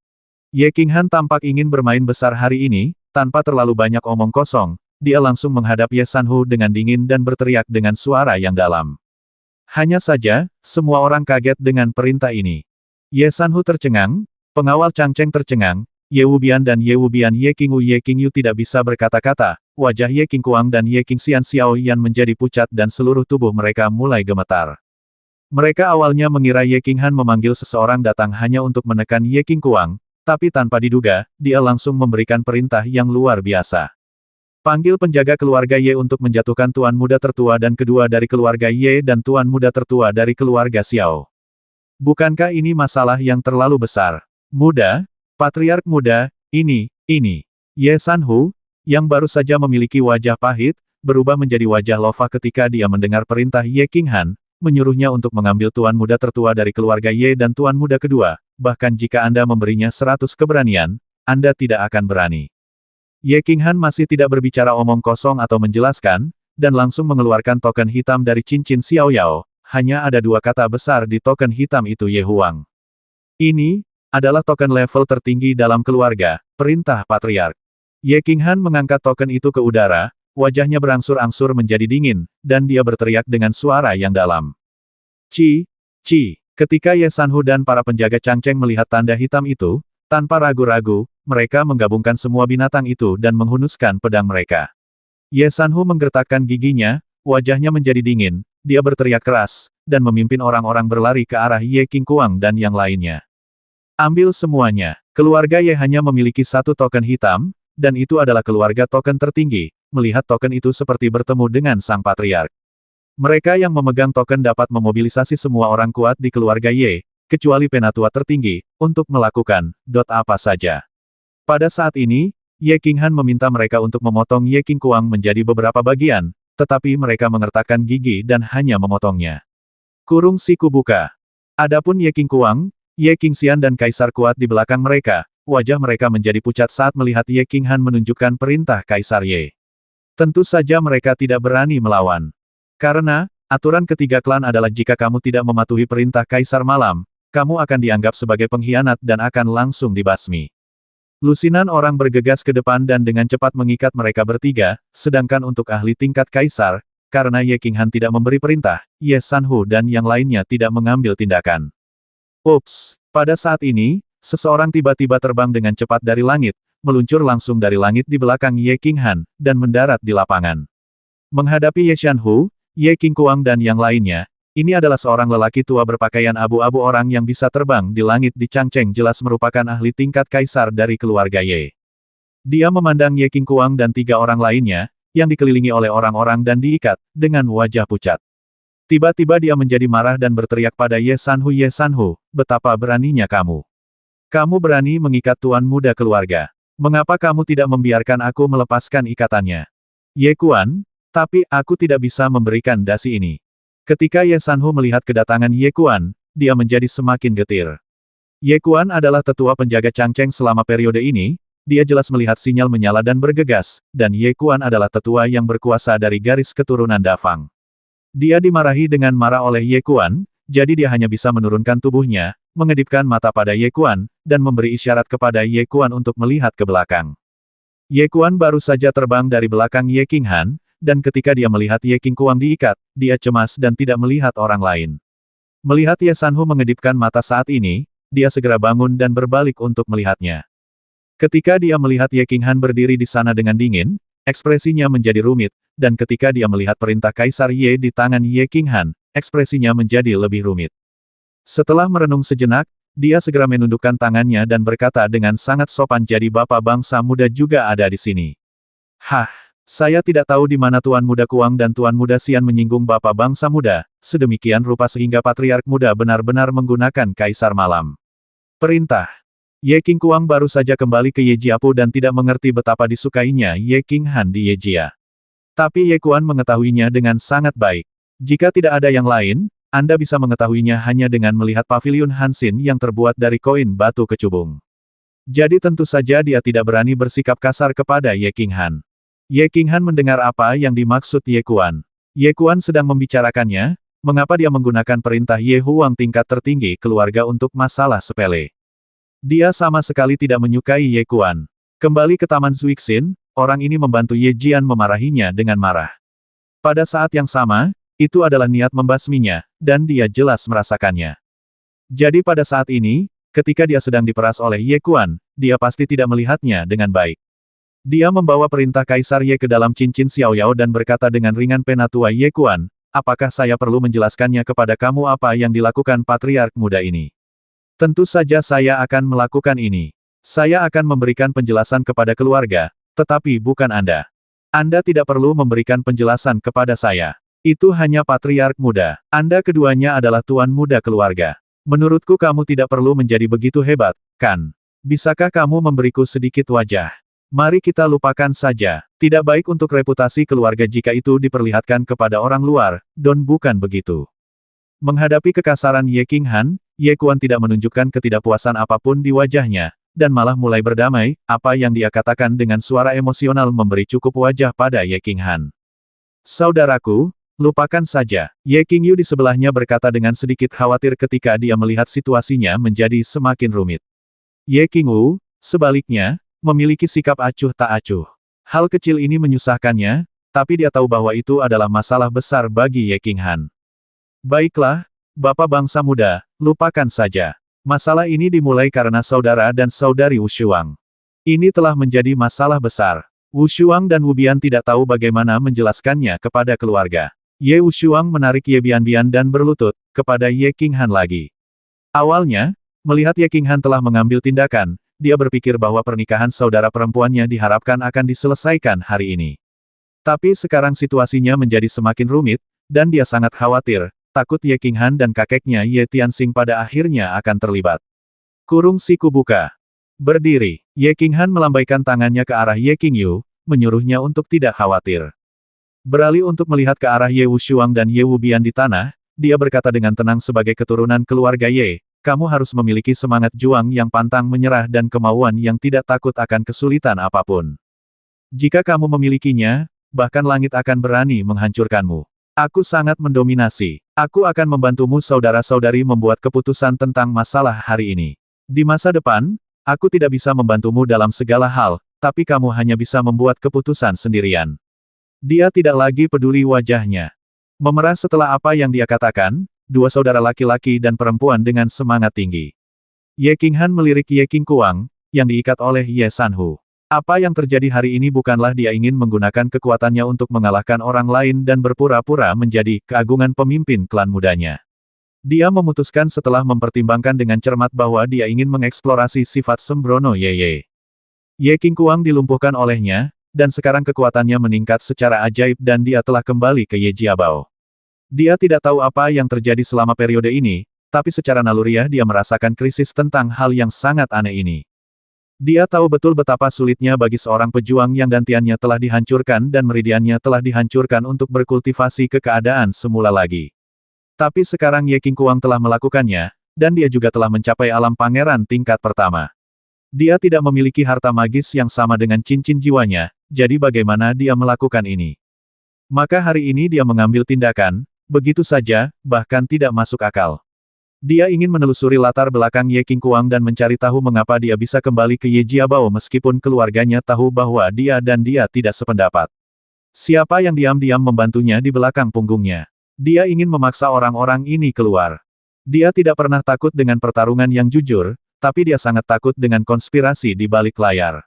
Ye Qinghan tampak ingin bermain besar hari ini, tanpa terlalu banyak omong kosong, dia langsung menghadap Ye Sanhu dengan dingin dan berteriak dengan suara yang dalam. Hanya saja, semua orang kaget dengan perintah ini. Ye Sanhu tercengang, pengawal Changcheng tercengang, Ye Wubian dan Ye Wubian Ye Qingyu tidak bisa berkata-kata, wajah Ye Qingguang dan Ye Qingxian Xiao Yan menjadi pucat dan seluruh tubuh mereka mulai gemetar. Mereka awalnya mengira Ye Qinghan memanggil seseorang datang hanya untuk menekan Ye Qingguang, tapi tanpa diduga, dia langsung memberikan perintah yang luar biasa. Panggil penjaga keluarga Ye untuk menjatuhkan tuan muda tertua dan kedua dari keluarga Ye dan tuan muda tertua dari keluarga Xiao. Bukankah ini masalah yang terlalu besar? Muda, Patriark muda, ini. Ye Sanhu, yang baru saja memiliki wajah pahit, berubah menjadi wajah lofa ketika dia mendengar perintah Ye Qinghan, menyuruhnya untuk mengambil tuan muda tertua dari keluarga Ye dan tuan muda kedua, bahkan jika Anda memberinya 100 keberanian, Anda tidak akan berani. Ye Qinghan masih tidak berbicara omong kosong atau menjelaskan, dan langsung mengeluarkan token hitam dari cincin Xiao Yao, hanya ada 2 kata besar di token hitam itu Ye Huang. Ini adalah token level tertinggi dalam keluarga, perintah Patriark. Ye Qinghan mengangkat token itu ke udara, wajahnya berangsur-angsur menjadi dingin, dan dia berteriak dengan suara yang dalam. Ci! Ketika Ye Sanhu dan para penjaga Changcheng melihat tanda hitam itu, tanpa ragu-ragu, mereka menggabungkan semua binatang itu dan menghunuskan pedang mereka. Ye Sanhu menggertakkan giginya, wajahnya menjadi dingin, dia berteriak keras, dan memimpin orang-orang berlari ke arah Ye Qingguang dan yang lainnya. Ambil semuanya. Keluarga Ye hanya memiliki 1 token hitam, dan itu adalah keluarga token tertinggi. Melihat token itu seperti bertemu dengan sang patriark. Mereka yang memegang token dapat memobilisasi semua orang kuat di keluarga Ye, kecuali penatua tertinggi, untuk melakukan apa saja. Pada saat ini, Ye Qinghan meminta mereka untuk memotong Ye Qingguang menjadi beberapa bagian, tetapi mereka mengertakkan gigi dan hanya memotongnya. Kurung siku buka. Adapun Ye Qingguang, Ye Qingxian dan Kaisar kuat di belakang mereka, wajah mereka menjadi pucat saat melihat Ye Qinghan menunjukkan perintah Kaisar Ye. Tentu saja mereka tidak berani melawan. Karena, aturan ketiga klan adalah jika kamu tidak mematuhi perintah Kaisar Malam, kamu akan dianggap sebagai pengkhianat dan akan langsung dibasmi. Lusinan orang bergegas ke depan dan dengan cepat mengikat mereka bertiga, sedangkan untuk ahli tingkat Kaisar, karena Ye Qinghan tidak memberi perintah, Ye Sanhu dan yang lainnya tidak mengambil tindakan. Ups! Pada saat ini, seseorang tiba-tiba terbang dengan cepat dari langit, meluncur langsung dari langit di belakang Ye Qinghan, dan mendarat di lapangan. Menghadapi Ye Sanhu, Ye Qingguang dan yang lainnya, ini adalah seorang lelaki tua berpakaian abu-abu orang yang bisa terbang di langit di Changcheng jelas merupakan ahli tingkat Kaisar dari keluarga Ye. Dia memandang Ye Qingguang dan 3 orang lainnya, yang dikelilingi oleh orang-orang dan diikat, dengan wajah pucat. Tiba-tiba dia menjadi marah dan berteriak pada Ye Sanhu, betapa beraninya kamu. Kamu berani mengikat tuan muda keluarga. Mengapa kamu tidak membiarkan aku melepaskan ikatannya? Ye Kuan, tapi aku tidak bisa memberikan dasi ini. Ketika Ye Sanhu melihat kedatangan Ye Kuan, dia menjadi semakin getir. Ye Kuan adalah tetua penjaga Changcheng selama periode ini, dia jelas melihat sinyal menyala dan bergegas, dan Ye Kuan adalah tetua yang berkuasa dari garis keturunan Dafang. Dia dimarahi dengan marah oleh Ye Kuan, jadi dia hanya bisa menurunkan tubuhnya, mengedipkan mata pada Ye Kuan, dan memberi isyarat kepada Ye Kuan untuk melihat ke belakang. Ye Kuan baru saja terbang dari belakang Ye Qinghan, dan ketika dia melihat Ye Qingguang diikat, dia cemas dan tidak melihat orang lain. Melihat Ye Sanhu mengedipkan mata saat ini, dia segera bangun dan berbalik untuk melihatnya. Ketika dia melihat Ye Qinghan berdiri di sana dengan dingin, ekspresinya menjadi rumit, dan ketika dia melihat perintah Kaisar Ye di tangan Ye Qinghan, ekspresinya menjadi lebih rumit. Setelah merenung sejenak, dia segera menundukkan tangannya dan berkata dengan sangat sopan, jadi bapak bangsa muda juga ada di sini. Hah, Saya tidak tahu di mana Tuan Muda Kuang dan Tuan Muda Xian menyinggung Bapak Bangsa Muda, sedemikian rupa sehingga Patriark Muda benar-benar menggunakan Kaisar Malam. Perintah. Ye King Kuang baru saja kembali ke Yejiapu dan tidak mengerti betapa disukainya Ye King Han di Yejia. Tapi Ye Kuan mengetahuinya dengan sangat baik. Jika tidak ada yang lain, Anda bisa mengetahuinya hanya dengan melihat paviliun Hansin yang terbuat dari koin batu kecubung. Jadi tentu saja dia tidak berani bersikap kasar kepada Ye King Han. Ye King Han mendengar apa yang dimaksud Ye Kuan. Ye Kuan sedang membicarakannya, mengapa dia menggunakan perintah Ye Huang tingkat tertinggi keluarga untuk masalah sepele. Dia sama sekali tidak menyukai Ye Kuan. Kembali ke Taman Zuixin, orang ini membantu Ye Jian memarahinya dengan marah. Pada saat yang sama, itu adalah niat membasminya, dan dia jelas merasakannya. Jadi pada saat ini, ketika dia sedang diperas oleh Ye Kuan, dia pasti tidak melihatnya dengan baik. Dia membawa perintah Kaisar Ye ke dalam cincin Xiaoyao dan berkata dengan ringan, Penatua Ye Kuan, apakah saya perlu menjelaskannya kepada kamu apa yang dilakukan Patriark Muda ini? Tentu saja saya akan melakukan ini. Saya akan memberikan penjelasan kepada keluarga, tetapi bukan Anda. Anda tidak perlu memberikan penjelasan kepada saya. Itu hanya Patriark Muda. Anda keduanya adalah Tuan Muda keluarga. Menurutku kamu tidak perlu menjadi begitu hebat, kan? Bisakah kamu memberiku sedikit wajah? Mari kita lupakan saja. Tidak baik untuk reputasi keluarga jika itu diperlihatkan kepada orang luar, dan bukan begitu. Menghadapi kekasaran Ye King Han, Ye Kuan tidak menunjukkan ketidakpuasan apapun di wajahnya, dan malah mulai berdamai, apa yang dia katakan dengan suara emosional memberi cukup wajah pada Ye King Han. Saudaraku, lupakan saja. Ye King Yu di sebelahnya berkata dengan sedikit khawatir ketika dia melihat situasinya menjadi semakin rumit. Ye King Wu, sebaliknya, memiliki sikap acuh tak acuh. Hal kecil ini menyusahkannya, tapi dia tahu bahwa itu adalah masalah besar bagi Ye King Han. Baiklah, Bapak Bangsa Muda, lupakan saja. Masalah ini dimulai karena saudara dan saudari Wu Shuang. Ini telah menjadi masalah besar. Wu Shuang dan Wu Bian tidak tahu bagaimana menjelaskannya kepada keluarga. Ye Wu Shuang menarik Ye Bian dan berlutut kepada Ye King Han lagi. Awalnya, melihat Ye King Han telah mengambil tindakan, dia berpikir bahwa pernikahan saudara perempuannya diharapkan akan diselesaikan hari ini. Tapi sekarang situasinya menjadi semakin rumit, dan dia sangat khawatir, takut Ye King Han dan kakeknya Ye Tianxing pada akhirnya akan terlibat. Kurung siku buka. Berdiri, Ye King Han melambaikan tangannya ke arah Ye King Yu, menyuruhnya untuk tidak khawatir. Beralih untuk melihat ke arah Ye Wu Shuang dan Ye Wu Bian di tanah, dia berkata dengan tenang sebagai keturunan keluarga Ye, kamu harus memiliki semangat juang yang pantang menyerah dan kemauan yang tidak takut akan kesulitan apapun. Jika kamu memilikinya, bahkan langit akan berani menghancurkanmu. Aku sangat mendominasi. Aku akan membantumu saudara-saudari membuat keputusan tentang masalah hari ini. Di masa depan, aku tidak bisa membantumu dalam segala hal, tapi kamu hanya bisa membuat keputusan sendirian. Dia tidak lagi peduli wajahnya. Memerah setelah apa yang dia katakan, dua saudara laki-laki dan perempuan dengan semangat tinggi. Ye King Han melirik Ye King Kuang, yang diikat oleh Ye Sanhu. Apa yang terjadi hari ini bukanlah dia ingin menggunakan kekuatannya untuk mengalahkan orang lain dan berpura-pura menjadi keagungan pemimpin klan mudanya. Dia memutuskan setelah mempertimbangkan dengan cermat bahwa dia ingin mengeksplorasi sifat sembrono Ye. Ye King Kuang dilumpuhkan olehnya, dan sekarang kekuatannya meningkat secara ajaib dan dia telah kembali ke Ye Jiabao. Dia tidak tahu apa yang terjadi selama periode ini, tapi secara naluriah dia merasakan krisis tentang hal yang sangat aneh ini. Dia tahu betul betapa sulitnya bagi seorang pejuang yang dantiannya telah dihancurkan dan meridiannya telah dihancurkan untuk berkultivasi ke keadaan semula lagi. Tapi sekarang Ye King Kuang telah melakukannya, dan dia juga telah mencapai alam pangeran tingkat pertama. Dia tidak memiliki harta magis yang sama dengan cincin jiwanya, jadi bagaimana dia melakukan ini? Maka hari ini dia mengambil tindakan, begitu saja, bahkan tidak masuk akal. Dia ingin menelusuri latar belakang Ye King Kuang dan mencari tahu mengapa dia bisa kembali ke Ye Jiabao meskipun keluarganya tahu bahwa dia tidak sependapat. Siapa yang diam-diam membantunya di belakang punggungnya? Dia ingin memaksa orang-orang ini keluar. Dia tidak pernah takut dengan pertarungan yang jujur, tapi dia sangat takut dengan konspirasi di balik layar.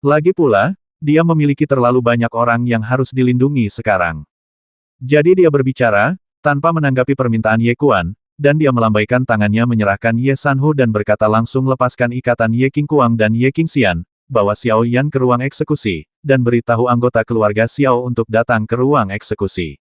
Lagi pula, dia memiliki terlalu banyak orang yang harus dilindungi sekarang. Jadi dia berbicara, tanpa menanggapi permintaan Ye Kuan, dan dia melambaikan tangannya menyerahkan Ye Sanhu dan berkata langsung lepaskan ikatan Ye King Kuang dan Ye King Xian, bawa Xiao Yan ke ruang eksekusi, dan beritahu anggota keluarga Xiao untuk datang ke ruang eksekusi.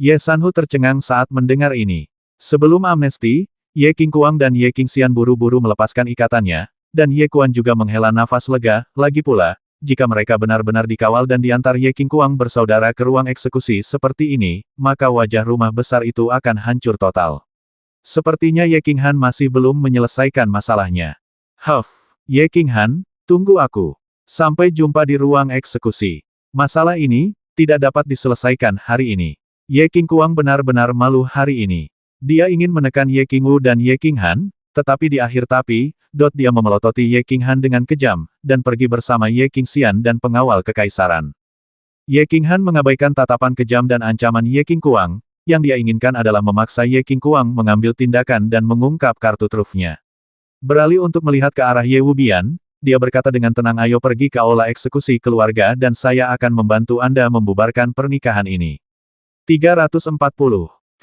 Ye Sanhu tercengang saat mendengar ini. Sebelum amnesti, Ye Qingguang dan Ye Qingxian buru-buru melepaskan ikatannya, dan Ye Kuan juga menghela nafas lega. Lagi pula, jika mereka benar-benar dikawal dan diantar Ye Qingguang bersaudara ke ruang eksekusi seperti ini, maka wajah rumah besar itu akan hancur total. Sepertinya Ye Qinghan masih belum menyelesaikan masalahnya. Ye Qinghan, tunggu aku. Sampai jumpa di ruang eksekusi. Masalah ini tidak dapat diselesaikan hari ini. Ye Qingguang benar-benar malu hari ini. Dia ingin menekan Ye Qingwu dan Ye Qinghan, tetapi di akhir dia memelototi Ye Qinghan dengan kejam, dan pergi bersama Ye Qingxian dan pengawal kekaisaran. Ye Qinghan mengabaikan tatapan kejam dan ancaman Ye Qingguang, yang dia inginkan adalah memaksa Ye Qingguang mengambil tindakan dan mengungkap kartu trufnya. Beralih untuk melihat ke arah Ye Wubian, dia berkata dengan tenang, ayo pergi ke aula eksekusi keluarga dan saya akan membantu Anda membubarkan pernikahan ini. 340